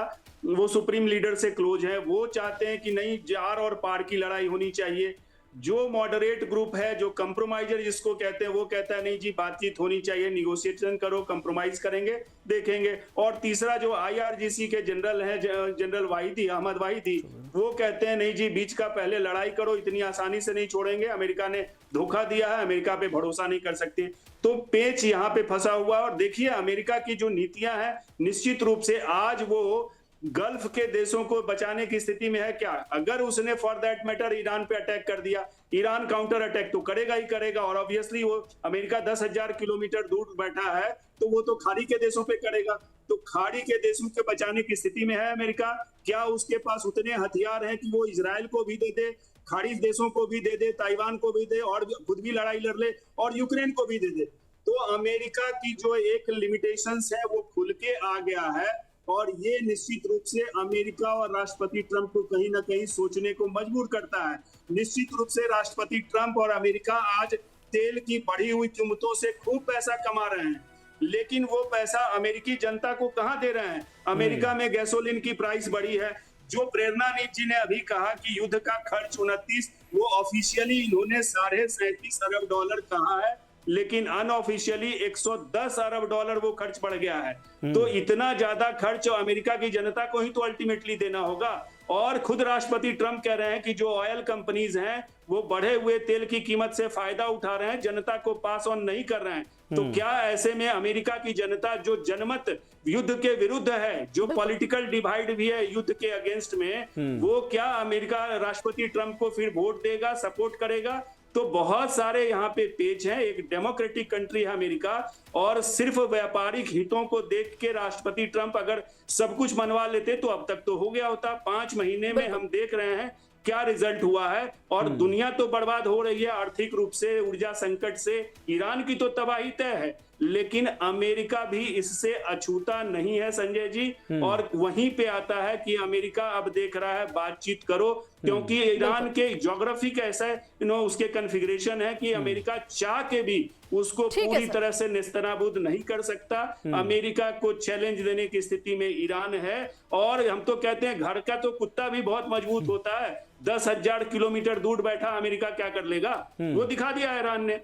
वो सुप्रीम लीडर से क्लोज है, वो चाहते हैं कि नहीं, जार और पार की लड़ाई होनी चाहिए। जो मॉडरेट ग्रुप है, जो कंप्रोमाइजर जिसको कहते हैं, वो कहता है नहीं जी, बातचीत होनी चाहिए, निगोशिएशन करो, कंप्रोमाइज करेंगे, देखेंगे। और तीसरा जो IRGC के जनरल है, जनरल वाहिदी, अहमद वाहिदी, वो कहते हैं नहीं जी, बीच का पहले लड़ाई करो, इतनी आसानी से नहीं छोड़ेंगे, अमेरिका ने धोखा दिया है, अमेरिका पे भरोसा नहीं कर सकते। तो पेच यहाँ पे फंसा हुआ। और देखिए अमेरिका की जो नीतियां हैं, निश्चित रूप से आज वो गल्फ के देशों को बचाने की स्थिति में है क्या? अगर उसने फॉर दैट मैटर ईरान पे अटैक कर दिया, ईरान काउंटर अटैक तो करेगा ही करेगा, और ऑब्वियसली वो अमेरिका 10,000 किलोमीटर दूर बैठा है, तो वो तो खाड़ी के देशों पे करेगा। तो खाड़ी के देशों के बचाने की स्थिति में है अमेरिका? क्या उसके पास उतने हथियार हैं कि वो इजराइल को भी दे दे, खाड़ी देशों को भी दे दे, ताइवान को भी दे, और खुद भी लड़ाई लड़ ले, और यूक्रेन को भी दे दे? तो अमेरिका की जो एक लिमिटेशंस है वो खुल के आ गया है, और ये निश्चित रूप से अमेरिका और राष्ट्रपति ट्रंप को कहीं ना कहीं सोचने को मजबूर करता है। निश्चित रूप से राष्ट्रपति ट्रंप और अमेरिका आज तेल की बढ़ी हुई कीमतों से खूब पैसा कमा रहे हैं, लेकिन वो पैसा अमेरिकी जनता को कहाँ दे रहे हैं? अमेरिका में गैसोलीन की प्राइस बढ़ी है। जो प्रेरणा जी ने अभी कहा कि युद्ध का खर्च 29, वो ऑफिशियली इन्होंने $37.5 अरब कहा है, लेकिन अनऑफिशियली $110 अरब वो खर्च बढ़ गया है। तो इतना ज्यादा खर्च अमेरिका की जनता को ही तो अल्टीमेटली देना होगा। और खुद राष्ट्रपति ट्रंप कह रहे हैं कि जो ऑयल कंपनीज हैं वो बढ़े हुए तेल की कीमत से फायदा उठा रहे हैं, जनता को पास ऑन नहीं कर रहे हैं। तो क्या ऐसे में अमेरिका की जनता जो जनमत युद्ध के विरुद्ध है, जो पॉलिटिकल डिवाइड भी है युद्ध के अगेंस्ट में, वो क्या अमेरिका राष्ट्रपति ट्रंप को फिर वोट देगा, सपोर्ट करेगा? तो बहुत सारे यहाँ पे पेच हैं। एक डेमोक्रेटिक कंट्री है अमेरिका, और सिर्फ व्यापारिक हितों को देख के राष्ट्रपति ट्रंप अगर सब कुछ मनवा लेते तो अब तक तो हो गया होता। 5 महीने में हम देख रहे हैं क्या रिजल्ट हुआ है, और दुनिया तो बर्बाद हो रही है आर्थिक रूप से, ऊर्जा संकट से। ईरान की तो तबाही तय है, लेकिन अमेरिका भी इससे अछूता नहीं है संजय जी। और वहीं पे आता है कि अमेरिका अब देख रहा है बातचीत करो, क्योंकि ईरान के ज्योग्राफी का ऐसा उसके कॉन्फ़िगरेशन है कि अमेरिका चाह के भी उसको पूरी तरह से नेस्तनाबूद नहीं कर सकता। अमेरिका को चैलेंज देने की स्थिति में ईरान है। और हम तो कहते हैं घर का तो कुत्ता भी बहुत मजबूत होता है। 10,000 किलोमीटर दूर बैठा अमेरिका क्या कर लेगा, वो दिखा दिया ईरान ने।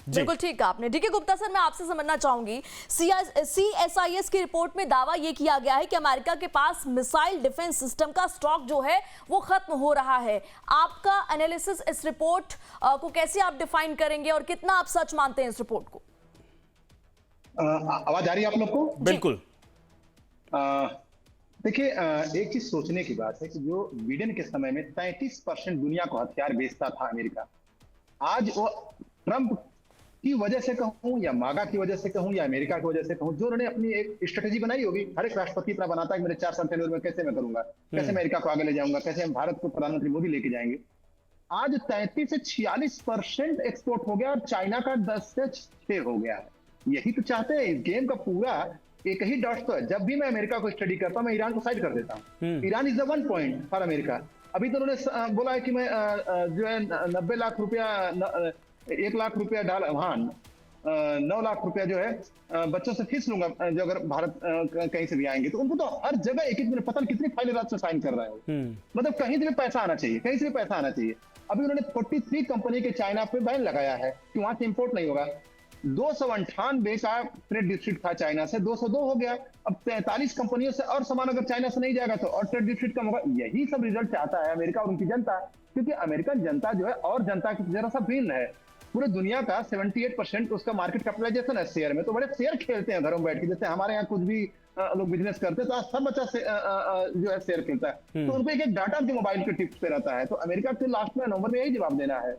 बिल्कुल ठीक कहा आपने। डीके गुप्ता सर, मैं आपसे समझना चाहूंगी, CSIS की रिपोर्ट में दावा यह किया गया है कि अमेरिका के पास मिसाइल डिफेंस सिस्टम का स्टॉक जो है वो खत्म हो रहा है। आपका एनालिसिस इस रिपोर्ट को कैसे आप डिफाइन करेंगे और कितना आप सच मानते हैं इस रिपोर्ट को? आवाज आ रही है आप लोग को? बिल्कुल। देखिए, एक चीज सोचने की बात है कि जो बिडेन के समय में 33% दुनिया को हथियार बेचता था अमेरिका, आज वो ट्रंप की वजह से कहूं या मागा की वजह से कहूं या अमेरिका की वजह से कहूं, जो उन्होंने अपनी एक स्ट्रेटेजी बनाई होगी, हर एक राष्ट्रपति इतना बनाता है कि मेरे 4 साल टेन्योर में कैसे मैं करूंगा, कैसे अमेरिका को आगे ले जाऊंगा, कैसे हम भारत को प्रधानमंत्री मोदी लेके जाएंगे। आज 33 से 46% एक्सपोर्ट हो गया और चाइना का 10 से 6 हो गया है। यही तो चाहते हैं। इस गेम का पूरा एक ही डॉट तो है। जब भी मैं अमेरिका को स्टडी करता हूं, मैं ईरान को साइड कर देता हूं। Iran is the one point for America. अभी तो उन्होंने बोला है कि मैं जो है 90 लाख रुपया 1 लाख रुपया डाल, हाँ 9 लाख रुपया जो है बच्चों से फीस लूंगा जो अगर भारत कहीं से भी आएंगे। तो उनको तो हर जगह एक एक पता नहीं कितनी फाइलें रात से साइन कर रहा है। मतलब कहीं से भी पैसा आना चाहिए, कहीं से भी पैसा आना चाहिए। अभी उन्होंने 43 कंपनी के चाइना पे बैन लगाया है कि वहां से इंपोर्ट नहीं होगा। 298 का ट्रेड डिस्ट्रिक्ट था चाइना से, 202 हो गया। अब 43 कंपनियों से और सामान अगर चाइना से नहीं जाएगा तो और ट्रेड डिस्ट्रिक्ट कम होगा। यही सब रिजल्ट चाहता है अमेरिका और उनकी जनता, क्योंकि अमेरिकन जनता जो है और जनता की जरा सा भिन्न है। पूरे दुनिया का 78% उसका मार्केट कैपिटलाइजेशन है शेयर में। तो बड़े शेयर खेलते हैं घरों में बैठ के, जैसे हमारे यहाँ कुछ भी लोग बिजनेस करते हैं तो आज सब बच्चा जो है शेयर खेलता है। तो उनको एक डाटा उनके मोबाइल के टिप्स पे रहता है। तो अमेरिका के लास्ट में नवंबर में यही जवाब देना है।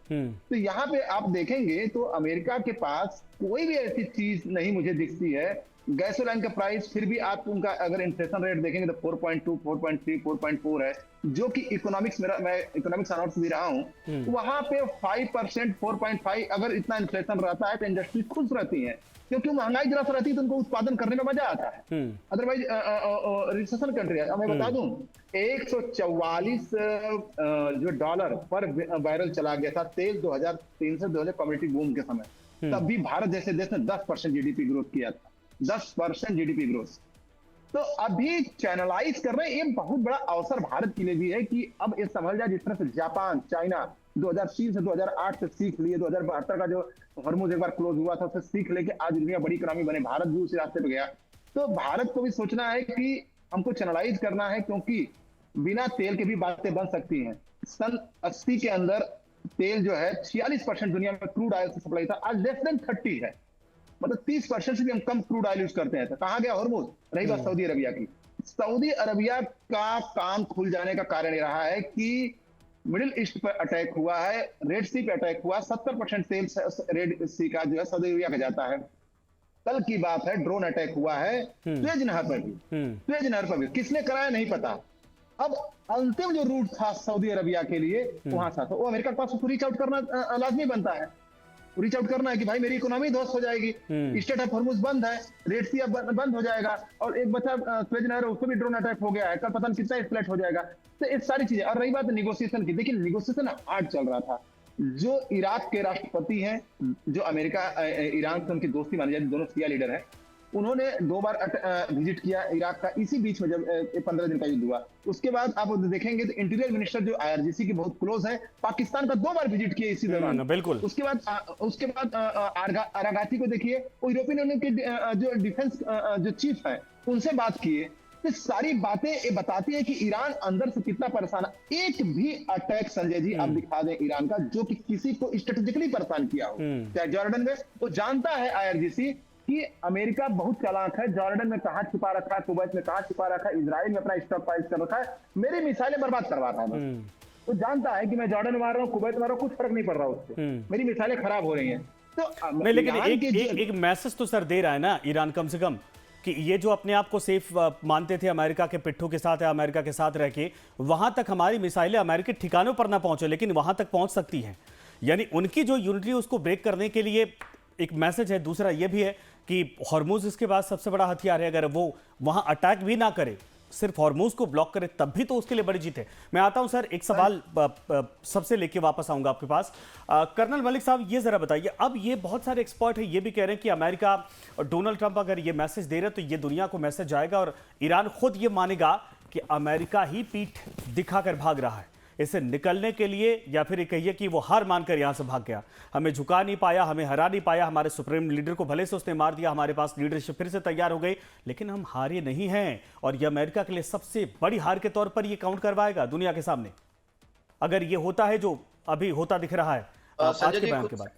तो यहाँ पे आप देखेंगे तो अमेरिका के पास कोई भी ऐसी चीज नहीं मुझे दिखती है। गैसोलाइन का प्राइस फिर भी आप उनका अगर इन्फ्लेशन रेट देखेंगे तो 4.2, 4.3, 4.4 है, जो कि इकोनॉमिक्स मैं इकोनॉमिक्स अनाउंस भी रहा हूँ। वहां पे 5%, 4.5 अगर इतना इन्फ्लेशन रहता है तो इंडस्ट्री खुश रहती है, क्योंकि महंगाई जरा सा रहती है तो उनको उत्पादन करने में मजा आता है। अदरवाइज रिसेशन कंट्री है। मैं बता दूं 144 जो डॉलर पर बैरल चला गया था तेल 2003 से 2000 कम्युनिटी बूम के समय। तब भी भारत जैसे देश ने 10% जीडीपी ग्रोथ किया था, 10% जीडीपी ग्रोथ। तो अभी चैनलाइज कर रहे हैं। ये बहुत बड़ा अवसर भारत के लिए भी है कि अब ये समझ जाए, जिस तरह से जापान, चाइना 2003 से 2008 से सीख लिए, 2072 का जो हॉर्मुज एक बार क्लोज हुआ था उससे सीख लेके आज दुनिया बड़ी इकोनॉमी बने, भारत भी उसी रास्ते पे गया। तो भारत को भी सोचना है कि हमको चैनलाइज करना है, क्योंकि बिना तेल के भी बातें बन सकती हैं। सन 80 के अंदर तेल जो है 46% दुनिया में क्रूड ऑयल से सप्लाई था, आज लेस देन 30 है। मतलब 30% से भी हम कम क्रूड ऑयल यूज करते हैं। तो कहाँ गया हॉर्मुज? रही बात सऊदी अरबिया की। सऊदी अरबिया का काम खुल जाने का कारण ये रहा है कि मिडिल ईस्ट पर अटैक हुआ है, रेड सी पे अटैक हुआ। 70% तेल रेड सी का जो है सऊदी अरबिया का जाता है। कल की बात है ड्रोन अटैक हुआ है सुएज नहर पर भी। सुएज नहर पर भी किसने कराया नहीं पता। अब अंतिम जो रूट था सऊदी अरबिया के लिए वहां था, तो वो अमेरिका के पास उसको रीच आउट करना लाजमी बनता है। रीच आउट करना है कि भाई मेरी इकोनॉमी ध्वस्त हो जाएगी, स्टेट ऑफ हॉर्मुज बंद है, रेड सी अब बंद हो जाएगा, और एक बच्चा सुएज नहर उसको भी ड्रोन अटैक हो गया है, कल पता नहीं कितना स्प्लिट हो जाएगा। तो ये सारी चीजें। और रही बात नेगोशिएशन की, देखिए नेगोशिएशन हार्ड चल रहा था। जो इराक के राष्ट्रपति हैं, जो अमेरिका ईरान से उनकी दोस्ती मानी जाती, दोनों शिया लीडर हैं, उन्होंने 2 बार विजिट किया इराक का, इसी बीच में जब 15 दिन का युद्ध हुआ। उसके बाद आप देखेंगे तो इंटीरियर मिनिस्टर जो IRGC के बहुत क्लोज है, पाकिस्तान का 2 बार विजिट किए इसी दौरान। बिल्कुल। उसके बाद अरागाची को देखिए, वो यूरोपियन यूनियन के जो डिफेंस जो चीफ है उनसे बात किए। तो सारी बातें ये बताती है कि ईरान अंदर से कितना परेशान है। एक भी अटैक संजय जी आप दिखा दें ईरान का जो कि किसी को स्ट्रेटेजिकली परेशान किया हो, चाहे जॉर्डन में, तो जानता है IRGC कि अमेरिका बहुत चालाक है। जॉर्डन में कहां छिपा रखा है, कुवैत में कहां छिपा रखा है, इजराइल में अपना स्टॉक पाइल कर रखा है, मेरी मिसाइलें बर्बाद करवा रहा है। तो जानता है कि मैं जॉर्डन मार रहा हूँ, कुवैत मार रहा हूँ, कुछ फर्क नहीं पड़ रहा उससे, मेरी मिसाइलें खराब हो रही हैं। तो नहीं, लेकिन एक मैसेज तो सर दे रहा है ना ईरान कम से कम, कि ये जो अपने आप को सेफ मानते थे अमेरिका के पिट्ठू के साथ या अमेरिका के साथ रह के, वहां तक हमारी मिसाइलें अमेरिकी ठिकानों पर ना पहुंचे, लेकिन वहां तक पहुंच सकती हैं। यानी उनकी जो यूनिटी उसको ब्रेक करने के लिए एक मैसेज है। दूसरा ये भी है कि हॉर्मुज इसके बाद सबसे बड़ा हथियार है। अगर वो वहां अटैक भी ना करे, सिर्फ हॉर्मुज को ब्लॉक करे, तब भी तो उसके लिए बड़ी जीत है। मैं आता हूं सर, एक सवाल सबसे लेके वापस आऊंगा आपके पास। कर्नल मलिक साहब, ये जरा बताइए, अब ये बहुत सारे एक्सपर्ट हैं ये भी कह रहे हैं कि अमेरिका और डोनाल्ड ट्रंप अगर ये मैसेज दे रहे तो ये दुनिया को मैसेज जाएगा और ईरान खुद ये मानेगा कि अमेरिका ही पीठ दिखाकर भाग रहा है। इससे निकलने के लिए, या फिर ये कहिए कि वो हार मानकर यहाँ से भाग गया, हमें झुका नहीं पाया, हमें हरा नहीं पाया, हमारे सुप्रीम लीडर को भले से उसने मार दिया, हमारे पास लीडरशिप फिर से तैयार हो गई, लेकिन हम हारे नहीं हैं। और ये अमेरिका के लिए सबसे बड़ी हार के तौर पर ये काउंट करवाएगा दुनिया के सामने, अगर ये होता है जो अभी होता दिख रहा है आज के बयान के बाद।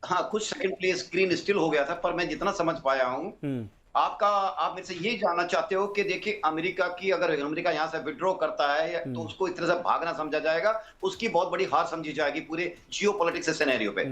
हाँ, कुछ सेकंड प्ले स्क्रीन स्टिल हो गया था, पर मैं जितना समझ पाया हूँ आप मेरे से ये जानना चाहते हो कि देखिए अगर अमेरिका यहाँ से विड्रॉ करता है तो उसको इस तरह से भागना समझा जाएगा, उसकी बहुत बड़ी हार समझी जाएगी पूरे जियोपॉलिटिक्स सिनेरियो पे।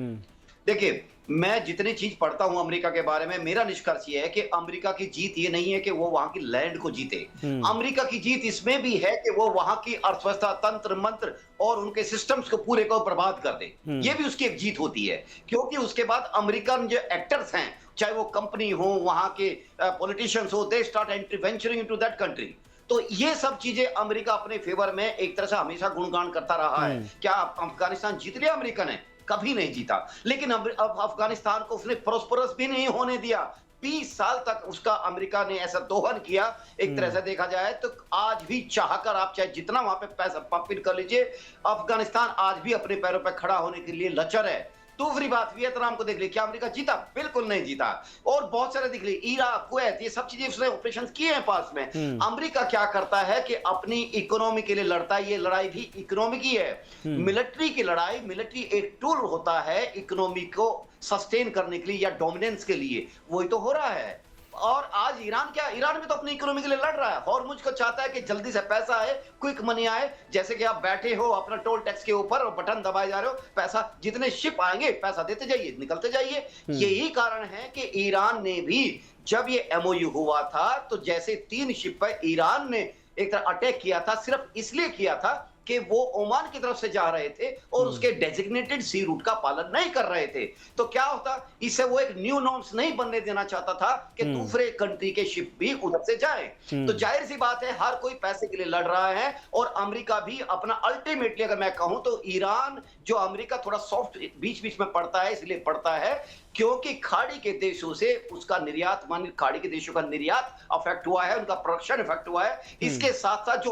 देखिए, मैं जितनी चीज पढ़ता हूं अमेरिका के बारे में, मेरा निष्कर्ष ये है कि अमेरिका की जीत ये नहीं है कि वो वहां की लैंड को जीते। अमेरिका की जीत इसमें भी है कि वो वहां की अर्थव्यवस्था, तंत्र मंत्र और उनके सिस्टम्स को पूरे को बर्बाद कर दे। ये भी उसकी एक जीत होती है, क्योंकि उसके बाद अमेरिकन जो एक्टर्स हैं, चाहे वो कंपनी हो, वहां के पॉलिटिशियंस हो, they start entering into that country. तो ये सब चीजें अमेरिका अपने फेवर में एक तरह से हमेशा गुणगान करता रहा है। क्या अफगानिस्तान जीत लिया अमेरिका ने? कभी नहीं जीता। लेकिन अब अफगानिस्तान को उसने प्रोस्परस भी नहीं होने दिया। 20 साल तक उसका अमेरिका ने ऐसा दोहन किया। एक तरह से देखा जाए तो आज भी चाहकर आप चाहे जितना वहां पे पैसा पंप इन कर लीजिए, अफगानिस्तान आज भी अपने पैरों पर खड़ा होने के लिए लचर है। दूसरी बात, वियतनाम को देख ली, क्या अमेरिका जीता? बिल्कुल नहीं जीता। और बहुत सारे देख ली, इराक, कुवैत, ये सब चीजें उसने ऑपरेशन किए हैं पास में। अमेरिका क्या करता है कि अपनी इकोनॉमी के लिए लड़ता है। ये लड़ाई भी इकोनॉमी की है। मिलिट्री की लड़ाई, मिलिट्री एक टूल होता है इकोनॉमी को सस्टेन करने के लिए या डोमिनेंस के लिए, वही तो हो रहा है। और आज ईरान भी तो अपनी इकोनॉमी के लिए लड़ रहा है। हॉर्मुज को चाहता है कि जल्दी से पैसा आए, क्विक मनी आए। जैसे कि आप बैठे हो अपना टोल टैक्स के ऊपर और बटन दबाए जा रहे हो, पैसा जितने शिप आएंगे पैसा देते जाइए, निकलते जाइए। यही कारण है कि ईरान ने भी जब ये एमओयू हुआ था तो जैसे 3 शिप पर ईरान ने एक तरह अटैक किया था, सिर्फ इसलिए किया था कि वो ओमान की तरफ से जा रहे थे और उसके डेजिग्नेटेड सी रूट का पालन नहीं कर रहे थे। तो क्या होता, इससे वो एक न्यू नॉर्म्स नहीं बनने देना चाहता था कि दूसरे कंट्री के शिप भी उधर से जाएं। तो जाहिर सी बात है, हर कोई पैसे के लिए लड़ रहा है। और अमेरिका भी अपना, अल्टीमेटली अगर मैं कहूं तो ईरान जो अमेरिका थोड़ा सॉफ्ट बीच बीच में पड़ता है, इसलिए पड़ता है क्योंकि खाड़ी के देशों से उसका निर्यात, मान खाड़ी के देशों का निर्यात अफेक्ट हुआ है, उनका प्रोडक्शन इफेक्ट हुआ है। इसके साथ साथ जो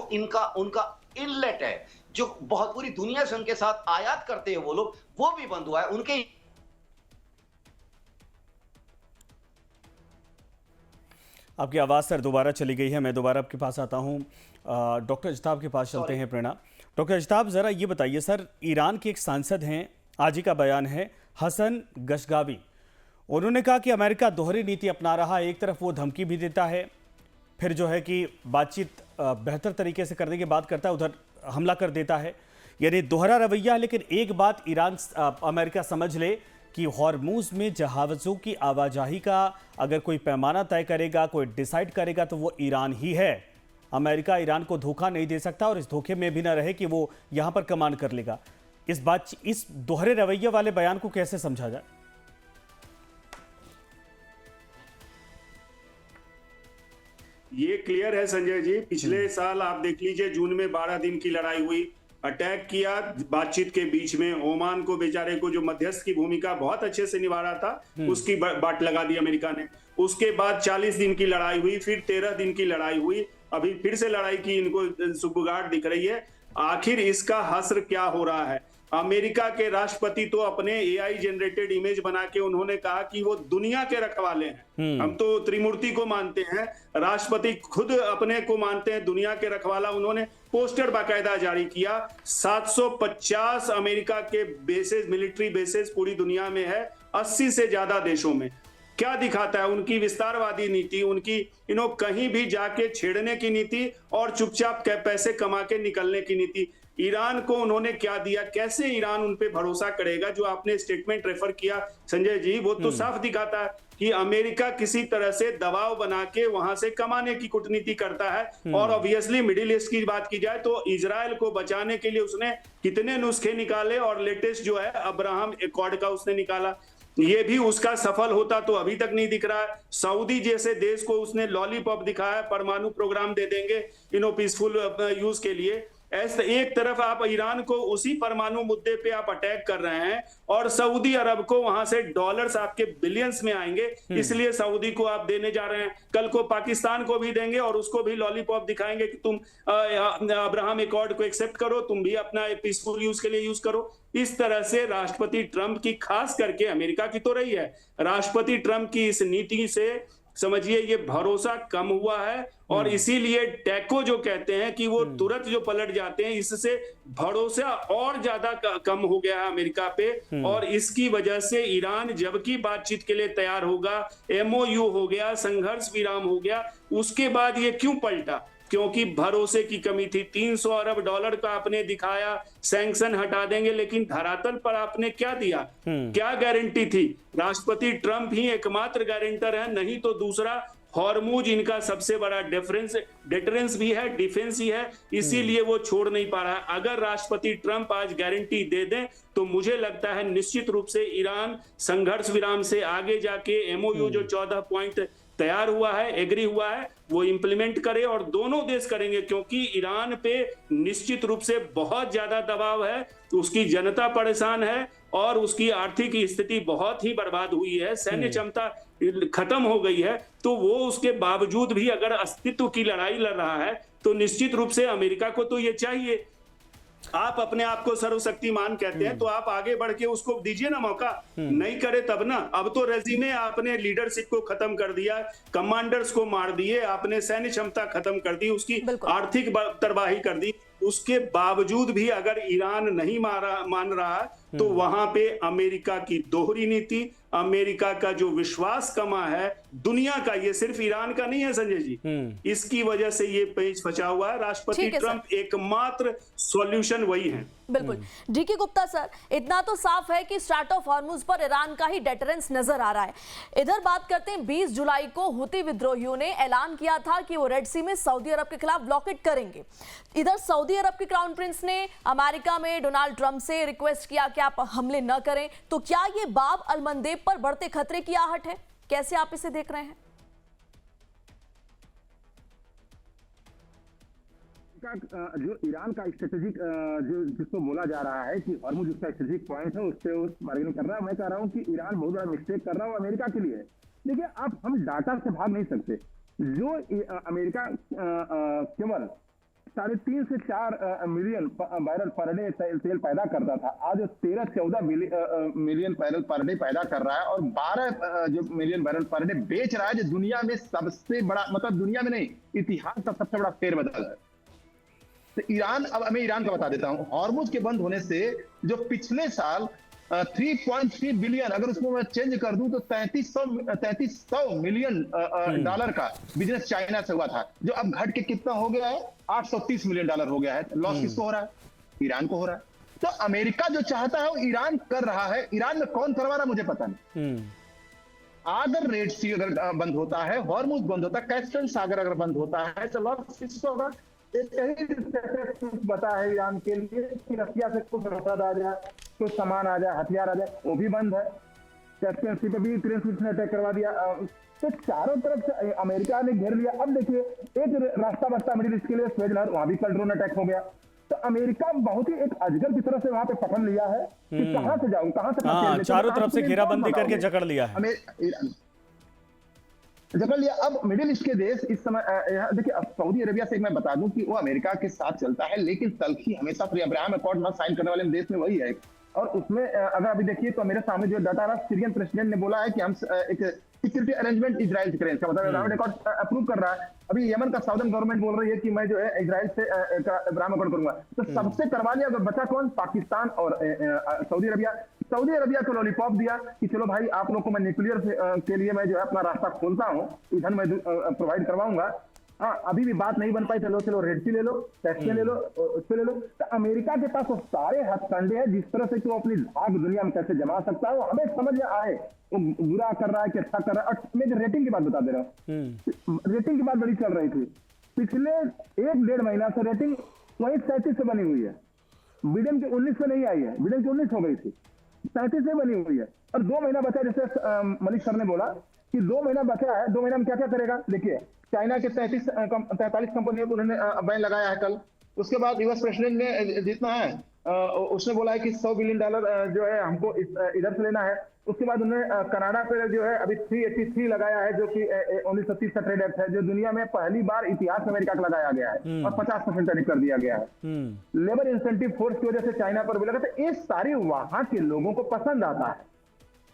उनका इनलेट है, जो बहुत पूरी दुनिया से उनके साथ आयात करते हैं वो लोग, वो भी बंद हुआ है। उनके आपकी आवाज़ सर दोबारा चली गई है, मैं दोबारा आपके पास आता हूं। डॉक्टर अजताब के पास चलते हैं। प्रेरणा, डॉक्टर अजताब ज़रा ये बताइए सर, ईरान के एक सांसद हैं, आज ही का बयान है, हसन गशगावी, उन्होंने कहा कि अमेरिका दोहरी नीति अपना रहा है। एक तरफ वो धमकी भी देता है, फिर जो है कि बातचीत बेहतर तरीके से करने की बात करता है, उधर हमला कर देता है। यानी दोहरा रवैया। लेकिन एक बात अमेरिका समझ ले कि हॉर्मुज में जहाज़ों की आवाजाही का अगर कोई पैमाना तय करेगा, कोई डिसाइड करेगा, तो वो ईरान ही है। अमेरिका ईरान को धोखा नहीं दे सकता और इस धोखे में भी ना रहे कि वो यहाँ पर कमांड कर लेगा। इस दोहरे रवैये वाले बयान को कैसे समझा जाए? ये क्लियर है संजय जी। पिछले साल आप देख लीजिए, जून में 12 दिन की लड़ाई हुई, अटैक किया बातचीत के बीच में। ओमान को बेचारे को, जो मध्यस्थ की भूमिका बहुत अच्छे से निभा रहा था, उसकी बाट लगा दी अमेरिका ने। उसके बाद 40 दिन की लड़ाई हुई, फिर 13 दिन की लड़ाई हुई, अभी फिर से लड़ाई की इनको सुगबुगाहट दिख रही है। आखिर इसका हश्र क्या हो रहा है? अमेरिका के राष्ट्रपति तो अपने एआई जनरेटेड इमेज बना के उन्होंने कहा कि वो दुनिया के रखवाले हैं। हम तो त्रिमूर्ति को मानते हैं, राष्ट्रपति खुद अपने को मानते हैं दुनिया के रखवाला। उन्होंने पोस्टर बाकायदा जारी किया। 750 अमेरिका के बेसेस, मिलिट्री बेसेस पूरी दुनिया में है, 80 से ज्यादा देशों में। क्या दिखाता है? उनकी विस्तारवादी नीति, उनकी कहीं भी जाके छेड़ने की नीति और चुपचाप पैसे कमा के निकलने की नीति। ईरान को उन्होंने क्या दिया? कैसे ईरान उन पे भरोसा करेगा? जो आपने स्टेटमेंट रेफर किया संजय जी, वो तो साफ दिखाता है कि अमेरिका किसी तरह से दबाव बना के वहां से कमाने की कूटनीति करता है। और ऑब्वियसली मिडिल ईस्ट की बात की जाए तो इजराइल को बचाने के लिए उसने कितने नुस्खे निकाले, और लेटेस्ट जो है अब्राहम एकॉर्ड का उसने निकाला। ये भी उसका सफल होता तो अभी तक नहीं दिख रहा है। सऊदी जैसे देश को उसने लॉलीपॉप दिखाया, परमाणु प्रोग्राम दे देंगे पीसफुल यूज के लिए। ऐसे एक तरफ आप ईरान को उसी परमाणु मुद्दे पे आप अटैक कर रहे हैं और सऊदी अरब को वहां से डॉलर्स आपके बिलियंस में आएंगे, इसलिए सऊदी को आप देने जा रहे हैं, कल को पाकिस्तान को भी देंगे और उसको भी लॉलीपॉप दिखाएंगे कि तुम अब्राहम एकॉर्ड को एक्सेप्ट करो, तुम भी अपना पीसफुल यूज के लिए यूज करो। इस तरह से राष्ट्रपति ट्रंप की, खास करके अमेरिका की तो रही है, राष्ट्रपति ट्रंप की इस नीति से समझिए ये भरोसा कम हुआ है और इसीलिए टैको जो कहते हैं कि वो तुरंत जो पलट जाते हैं, इससे भरोसा और ज्यादा कम हो गया है अमेरिका पे। और इसकी वजह से ईरान जबकि बातचीत के लिए तैयार होगा, MOU हो गया, संघर्ष विराम हो गया, उसके बाद ये क्यों पलटा? क्योंकि भरोसे की कमी थी। 300 अरब डॉलर का आपने दिखाया, सैंक्शन हटा देंगे, लेकिन धरातल पर आपने क्या दिया? क्या गारंटी थी? राष्ट्रपति ट्रंप ही एकमात्र गारंटर है, नहीं तो दूसरा हॉर्मुज इनका सबसे बड़ा डिफरेंस भी है, डिफेंस ही है, इसीलिए वो छोड़ नहीं पा रहा है। अगर राष्ट्रपति ट्रंप आज गारंटी दे दें तो मुझे लगता है निश्चित रूप से ईरान संघर्ष विराम से आगे जाके MOU जो 14 पॉइंट तैयार हुआ है, एग्री हुआ है, वो इंप्लीमेंट करे और दोनों देश करेंगे, क्योंकि ईरान पे निश्चित रूप से बहुत ज्यादा दबाव है, उसकी जनता परेशान है और उसकी आर्थिक स्थिति बहुत ही बर्बाद हुई है, सैन्य क्षमता खत्म हो गई है। तो वो उसके बावजूद भी अगर अस्तित्व की लड़ाई लड़ रहा है तो निश्चित रूप से अमेरिका को तो ये चाहिए। आप अपने आप को सर्वशक्तिमान कहते हैं तो आप आगे बढ़ के उसको दीजिए ना मौका, नहीं करे तब ना। अब तो रेजिमे आपने लीडरशिप को खत्म कर दिया, कमांडर्स को मार दिए, आपने सैन्य क्षमता खत्म कर दी, उसकी आर्थिक तबाही कर दी। उसके बावजूद भी अगर ईरान नहीं मान रहा तो वहां पे अमेरिका की दोहरी नीति, अमेरिका का जो विश्वास कमा है दुनिया का, ये सिर्फ ईरान का नहीं है संजय जी, इसकी वजह से ये पेच फंसा हुआ है। राष्ट्रपति ट्रंप एकमात्र सॉल्यूशन वही है। बिल्कुल। डीके गुप्ता सर, इतना तो साफ है कि स्ट्रैट ऑफ हॉर्मुज पर ईरान का ही डेटरेंस नजर आ रहा है। इधर बात करते हैं, 20 जुलाई को हुती विद्रोहियों ने ऐलान किया था कि वो रेड सी में सऊदी अरब के खिलाफ ब्लॉकेट करेंगे। इधर सऊदी अरब के क्राउन प्रिंस ने अमेरिका में डोनाल्ड ट्रंप से रिक्वेस्ट किया कि आप हमले न करें। तो क्या ये बाब अल मंदेब पर बढ़ते खतरे की आहट है? कैसे आप इसे देख रहे हैं? जो ईरान का स्ट्रेटेजिक जो जिसको बोला जा रहा है कि हॉर्मुज उसका स्ट्रेटेजिक पॉइंट है, उससे उस बार्गेनिंग कर रहा है। मैं कह रहा हूं कि ईरान बहुत बड़ा मिस्टेक कर रहा है अमेरिका के लिए। देखिए, अब हम डाटा से भाग नहीं सकते। जो अमेरिका केवल 3.5 से 4 मिलियन बैरल पर डे तेल पैदा करता था, आज 13-14 मिलियन बैरल पर डे पैदा कर रहा है और 12 जो मिलियन बैरल पर डे बेच रहा है, जो दुनिया में सबसे बड़ा, मतलब दुनिया में नहीं, इतिहास का सबसे बड़ा फेरबदल है। तो ईरान, अब मैं ईरान का बता देता हूं, हॉर्मुज के बंद होने से जो पिछले साल 3.3 बिलियन, अगर उसको मैं चेंज कर दूं तो 3300 मिलियन डॉलर का बिजनेस चाइना से हुआ था, जो अब घट के कितना हो गया है, 830 मिलियन डॉलर हो गया है। लॉस किसको हो रहा है? ईरान को हो रहा है। तो अमेरिका जो चाहता है वो ईरान कर रहा है। ईरान में कौन करवा रहा है मुझे पता नहीं। अगर रेड सी अगर बंद होता है, हॉर्मुज बंद होता है, कैस्पियन सागर अगर बंद होता है, तो लॉस किसको होगा? बता है ईरान के लिए कि रसिया से कुछ रसद आ जाए, कुछ सामान आ जाए, हथियार आ जाए, वो भी बंद है। कैस्पियन सी पे भी ने अटैक करवा दिया। तो चारों तरफ से अमेरिका ने घेर लिया। अब देखिए, एक रास्ता बचता मिडिल ईस्ट के लिए, स्वेज नहर, वहां भी कल ड्रोन अटैक हो गया। तो अमेरिका बहुत ही एक अजगर की तरह से वहां पे पकड़ लिया है कि कहां से जाऊं, कहां से चारों तरफ से घेराबंदी करके जकड़ लिया है, जकड़ लिया। अब मिडिल ईस्ट के देश इस समय देखिए, सऊदी अरेबिया से मैं बता दूं कि वो अमेरिका के साथ चलता है, लेकिन तलखी हमेशा अब्राहम अकॉर्ड न साइन करने वाले देश में वही है। और उसमें अगर अभी देखिए तो मेरे सामने जो डाटा रहा, सीरियन प्रेसिडेंट ने बोला है कि हम एक सिक्योरिटी अरेंजमेंट इजराइल से करें, मतलब अब्राहम अकॉर्ड अप्रूव कर रहा है। अभी यमन का साउदर्न गवर्नमेंट बोल रही है कि मैं जो है इजराइल से अब्राहम अकॉर्ड करूंगा। तो सबसे करवा लिया, बचा कौन? पाकिस्तान और सऊदी अरबिया। सऊदी अरबिया को लॉलीपॉप दिया कि चलो भाई, आप लोग को मैं न्यूक्लियर के लिए मैं जो है अपना रास्ता खोलता हूँ, ईंधन मैं प्रोवाइड करवाऊंगा। हाँ, अभी भी बात नहीं बन पाई, चलो रेड सी ले लो, कैस्पियन ले लो, उससे ले लो। तो अमेरिका के पास वो सारे हथकंडे हैं जिस तरह से कि वो अपनी धाक दुनिया में कैसे जमा सकता है, वो हमें समझ में आए वो बुरा कर रहा है कि अच्छा कर रहा है। और मैं रेटिंग की बात बता दे रहा हूँ, रेटिंग की बात बड़ी चल रही थी पिछले 1-1.5 महीना से। रेटिंग वही 37 से बनी हुई है, बिडेन के 19 से नहीं आई है, बिडेन की 19 हो गई थी, 37 से बनी हुई है। और 2 महीना बचा, जैसे मलिक सर ने बोला कि 2 महीना बचा है, 2 महीना में क्या क्या करेगा। देखिए, चाइना के 43 कंपनियों को उन्होंने बैन लगाया है कल, उसके बाद यूएस प्रेसिडेंट ने जितना है उसने बोला है कि $100 बिलियन जो है हमको इधर से लेना है। उसके बाद उन्होंने कनाडा पे जो है अभी 383 लगाया है, जो कि 1930 का ट्रेड एक्ट है, जो दुनिया में पहली बार इतिहास में अमेरिका का लगाया गया है और 50% टैरिफ कर दिया गया है। लेबर इंसेंटिव फोर्स की वजह से चाइना पर भी लगा, तो ये सारी वहां के लोगों को पसंद आता है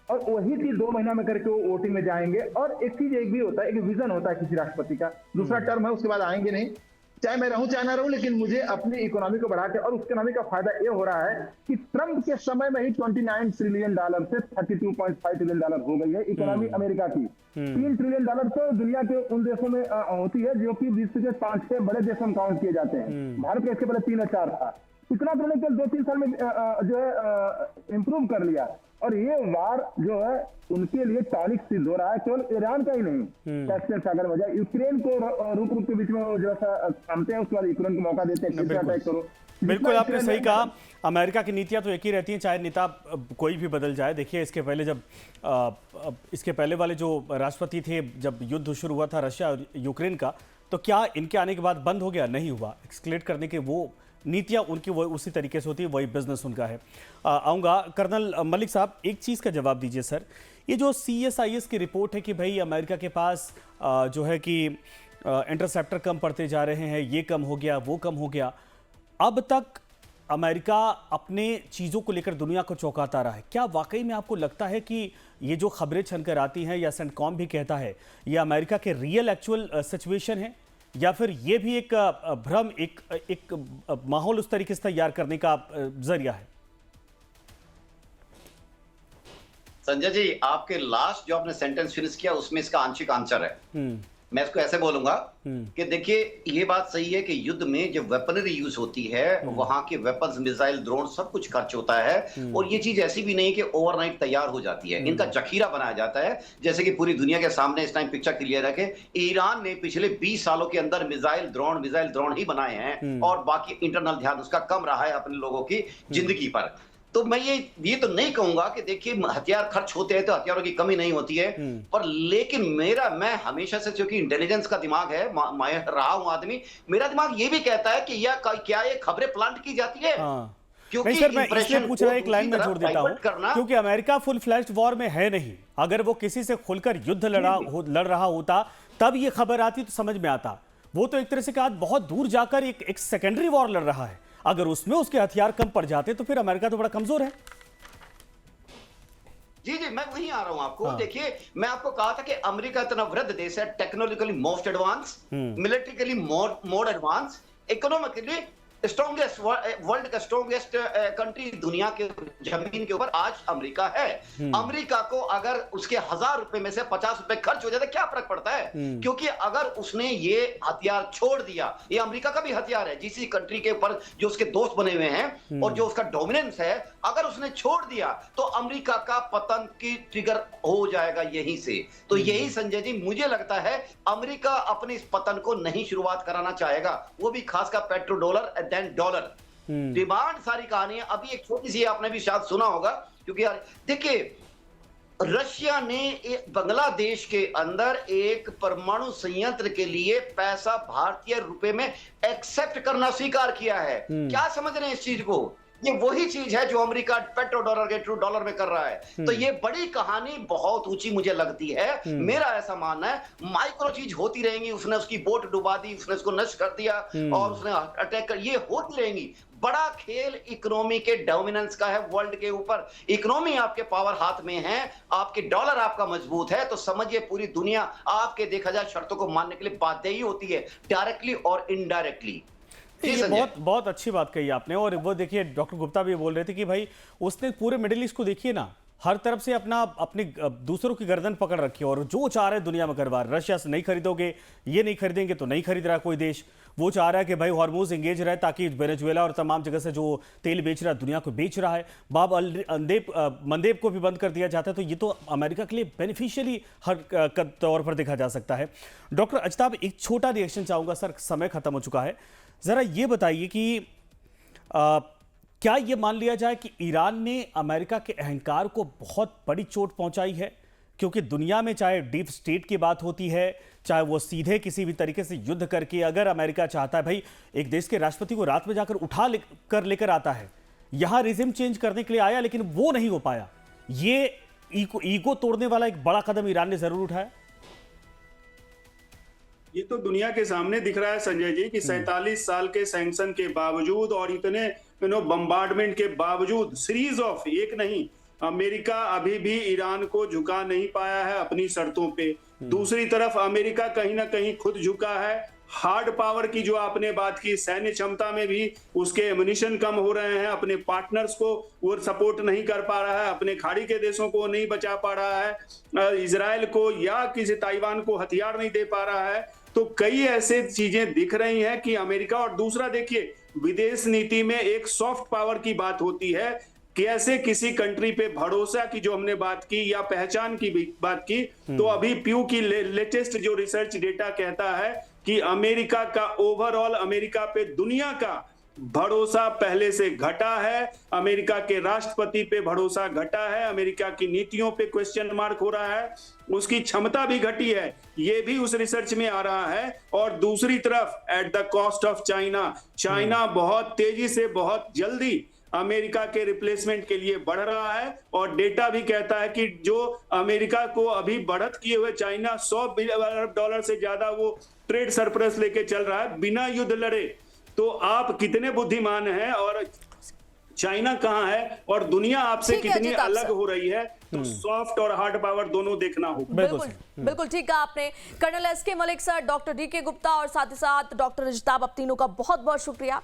और वही चीज 2 महीना में करके वो वोटिंग में जाएंगे। और एक चीज एक भी होता है, एक विजन होता है किसी राष्ट्रपति का, दूसरा टर्म है, उसके बाद आएंगे नहीं, चाहे मैं रहूं चाहे ना रहूं, लेकिन मुझे अपनी इकोनॉमी को बढ़ा के, और उस इकोनॉमी का फायदा ये हो रहा है कि ट्रंप के समय में ही $29 ट्रिलियन से $32.5 ट्रिलियन हो गई है इकोनॉमी अमेरिका की। $3 ट्रिलियन तो दुनिया के उन देशों में होती है जो कि विश्व के 5-6 बड़े देशों में काउंट किए जाते हैं। भारत का इसके पहले 3 या 4 था। इतना तो उन्होंने 2-3 साल में जो है इम्प्रूव कर लिया। और ये वार जो है उनके लिए टॉनिक सिद्ध हो रहा है, केवल ईरान का ही नहीं, कैस्पियन सागर में जाए, यूक्रेन को रुक के बीच में जो थामते हैं, उसके बाद यूक्रेन को मौका देते हैं, अटैक करो। बिल्कुल आपने सही कहा। अमेरिका की नीतियां तो एक ही रहती हैं, चाहे नेता कोई भी बदल जाए। देखिए इसके पहले इसके पहले वाले जो राष्ट्रपति थे, जब युद्ध शुरू हुआ था रशिया और यूक्रेन का, तो क्या इनके आने के बाद बंद हो गया? नहीं हुआ। एक्सक्लेट करने के वो नीतियां उनकी वो उसी तरीके से होती है, वही बिजनेस उनका है। आऊँगा कर्नल मलिक साहब, एक चीज़ का जवाब दीजिए सर। ये जो CSIS की रिपोर्ट है कि भाई अमेरिका के पास जो है कि इंटरसेप्टर कम पड़ते जा रहे हैं, ये कम हो गया, वो कम हो गया, अब तक अमेरिका अपने चीज़ों को लेकर दुनिया को चौंकाता रहा है। क्या वाकई में आपको लगता है कि ये जो खबरें छनकर आती हैं, या सेंटकॉम भी कहता है, ये अमेरिका के रियल एक्चुअल सिचुएशन है, या फिर ये भी एक भ्रम, एक माहौल उस तरीके से तैयार करने का जरिया है? संजय जी, आपके लास्ट जो आपने सेंटेंस फिनिश किया उसमें इसका आंशिक आंसर है। मैं इसको ऐसे बोलूंगा कि देखिए, ये बात सही है कि युद्ध में जब वेपनरी यूज होती है, वहां के वेपन्स, मिसाइल, ड्रोन सब कुछ खर्च होता है। और ये चीज ऐसी भी नहीं कि ओवरनाइट तैयार हो जाती है, इनका जखीरा बनाया जाता है। जैसे कि पूरी दुनिया के सामने इस टाइम पिक्चर क्लियर है कि ईरान ने पिछले 20 सालों के अंदर मिसाइल ड्रोन ही बनाए हैं, और बाकी इंटरनल ध्यान उसका कम रहा है अपने लोगों की जिंदगी पर। तो मैं ये तो नहीं कहूंगा कि देखिए हथियार खर्च होते हैं तो हथियारों की कमी नहीं होती है, पर लेकिन मैं हमेशा से, क्योंकि इंटेलिजेंस का दिमाग है, मैं रहा हूं आदमी, मेरा दिमाग ये भी कहता है कि क्या ये खबरें प्लांट की जाती है। नहीं सर, मैं इसलिए पूछ रहा, एक लाइन में जोड़ देता हूं, क्योंकि अमेरिका फुल फ्लैश्ड वॉर में है नहीं। अगर वो किसी से खुलकर युद्ध लड़ रहा होता तब ये खबर आती तो समझ में आता। वो तो एक तरह से कहा बहुत दूर जाकर एक सेकेंडरी वॉर लड़ रहा है। अगर उसमें उसके हथियार कम पड़ जाते तो फिर अमेरिका तो बड़ा कमजोर है। जी, मैं वहीं आ रहा हूं आपको। देखिए, मैं आपको कहा था कि अमेरिका इतना वृद्ध देश है, technologically most advance, militarily more advance, economically strongest, world का स्ट्रॉन्गेस्ट कंट्री दुनिया के जमीन के ऊपर आज अमेरिका है। अमेरिका को अगर उसके 1000 रुपए में से 50 रुपए खर्च हो जाए तो क्या फर्क पड़ता है? क्योंकि अगर उसने ये हथियार छोड़ दिया, ये अमेरिका का भी हथियार है, जिस कंट्री के ऊपर जो उसके दोस्त बने हुए हैं और जो उसका डोमिनेंस है, अगर उसने छोड़ दिया तो अमेरिका का पतन की ट्रिगर हो जाएगा यहीं से। तो यही संजय जी, मुझे लगता है अमेरिका अपने इस पतन को नहीं शुरुआत कराना चाहेगा, वो भी खासकर petrodollar then dollar. Demand सारी कहानी है। अभी एक छोटी सी आपने भी शायद सुना होगा, क्योंकि देखिए, रशिया ने बांग्लादेश के अंदर एक परमाणु संयंत्र के लिए पैसा भारतीय रुपए में एक्सेप्ट करना स्वीकार किया है। क्या समझ रहे हैं इस चीज को? ये वही चीज है जो अमेरिका पेट्रो डॉलर के ट्रू डॉलर में कर रहा है। तो ये बड़ी कहानी बहुत ऊंची मुझे लगती है। मेरा ऐसा मानना है, माइक्रो चीज होती रहेंगी। उसने उसकी बोट डुबा दी, उसने उसको नष्ट कर दिया, और उसने अटैक कर, ये होती रहेंगी। बड़ा खेल इकोनॉमी के डोमिनेंस का है वर्ल्ड के ऊपर। इकोनॉमी आपके पावर हाथ में है, आपके डॉलर आपका मजबूत है, तो समझिए पूरी दुनिया आपके देखा जाए शर्तों को मानने के लिए बाध्य ही होती है, डायरेक्टली और इनडायरेक्टली। ये बहुत अच्छी बात कही आपने। और वो देखिए, डॉक्टर गुप्ता भी बोल रहे थे कि भाई उसने पूरे मिडिल ईस्ट को देखिए ना, हर तरफ से अपनी दूसरों की गर्दन पकड़ रखी है, और जो चाह रहे दुनिया में करवा। रशिया से नहीं खरीदोगे, ये नहीं खरीदेंगे तो नहीं खरीद रहा कोई देश। वो चाह रहा है कि भाई हॉर्मुज एंगेज रहे, ताकि वेनेजुएला और तमाम जगह से जो तेल बेच रहा है दुनिया को बेच रहा है। बाब मंदेब को भी बंद कर दिया जाता है। तो ये तो अमेरिका के लिए बेनिफिशियली हर तौर पर देखा जा सकता है। डॉक्टर अजताब, एक छोटा रिएक्शन चाहूँगा सर, समय खत्म हो चुका है। ज़रा ये बताइए कि क्या ये मान लिया जाए कि ईरान ने अमेरिका के अहंकार को बहुत बड़ी चोट पहुंचाई है? क्योंकि दुनिया में चाहे डीप स्टेट की बात होती है, चाहे वो सीधे किसी भी तरीके से युद्ध करके, अगर अमेरिका चाहता है भाई एक देश के राष्ट्रपति को रात में जाकर लेकर आता है, यहां रिजिम चेंज करने के लिए आया, लेकिन वो नहीं हो पाया। ये ईगो तोड़ने वाला एक बड़ा कदम ईरान ने जरूर उठाया। ये तो दुनिया के सामने दिख रहा है संजय जी कि 47 साल के सैंक्शन के बावजूद और इतने बम्बार्डमेंट के बावजूद, सीरीज ऑफ, एक नहीं, अमेरिका अभी भी ईरान को झुका नहीं पाया है अपनी शर्तों पे। दूसरी तरफ अमेरिका कहीं ना कहीं खुद झुका है। हार्ड पावर की जो आपने बात की, सैन्य क्षमता में भी उसके एमुनिशन कम हो रहे हैं, अपने पार्टनर्स को वो सपोर्ट नहीं कर पा रहा है, अपने खाड़ी के देशों को नहीं बचा पा रहा है, इजराइल को या किसी ताइवान को हथियार नहीं दे पा रहा है। तो कई ऐसे चीजें दिख रही हैं कि अमेरिका, और दूसरा देखिए, विदेश नीति में एक सॉफ्ट पावर की बात होती है, कैसे किसी कंट्री पे भरोसा की जो हमने बात की या पहचान की बात की, तो अभी प्यू की लेटेस्ट जो रिसर्च डेटा कहता है कि अमेरिका का ओवरऑल, अमेरिका पे दुनिया का भरोसा पहले से घटा है, अमेरिका के राष्ट्रपति पे भरोसा घटा है, अमेरिका की नीतियों पे क्वेश्चन मार्क हो रहा है, उसकी क्षमता भी घटी है, ये भी उस रिसर्च में आ रहा है। और दूसरी तरफ at the cost of China बहुत तेजी से, बहुत जल्दी अमेरिका के रिप्लेसमेंट के लिए बढ़ रहा है। और डेटा भी कहता है कि जो अमेरिका को अभी बढ़त किए हुए चाइना $100 बिलियन से ज्यादा वो ट्रेड सरप्लस लेके चल रहा है बिना युद्ध लड़े। तो आप कितने बुद्धिमान हैं और चाइना कहां है और दुनिया आपसे कितनी अलग हो रही है, तो सॉफ्ट और हार्ड पावर दोनों देखना होगा। बिल्कुल ठीक कहा आपने। कर्नल एस के मलिक सर, डॉक्टर डी के गुप्ता और साथ ही साथ डॉक्टर रिजताब, आप तीनों का बहुत बहुत शुक्रिया।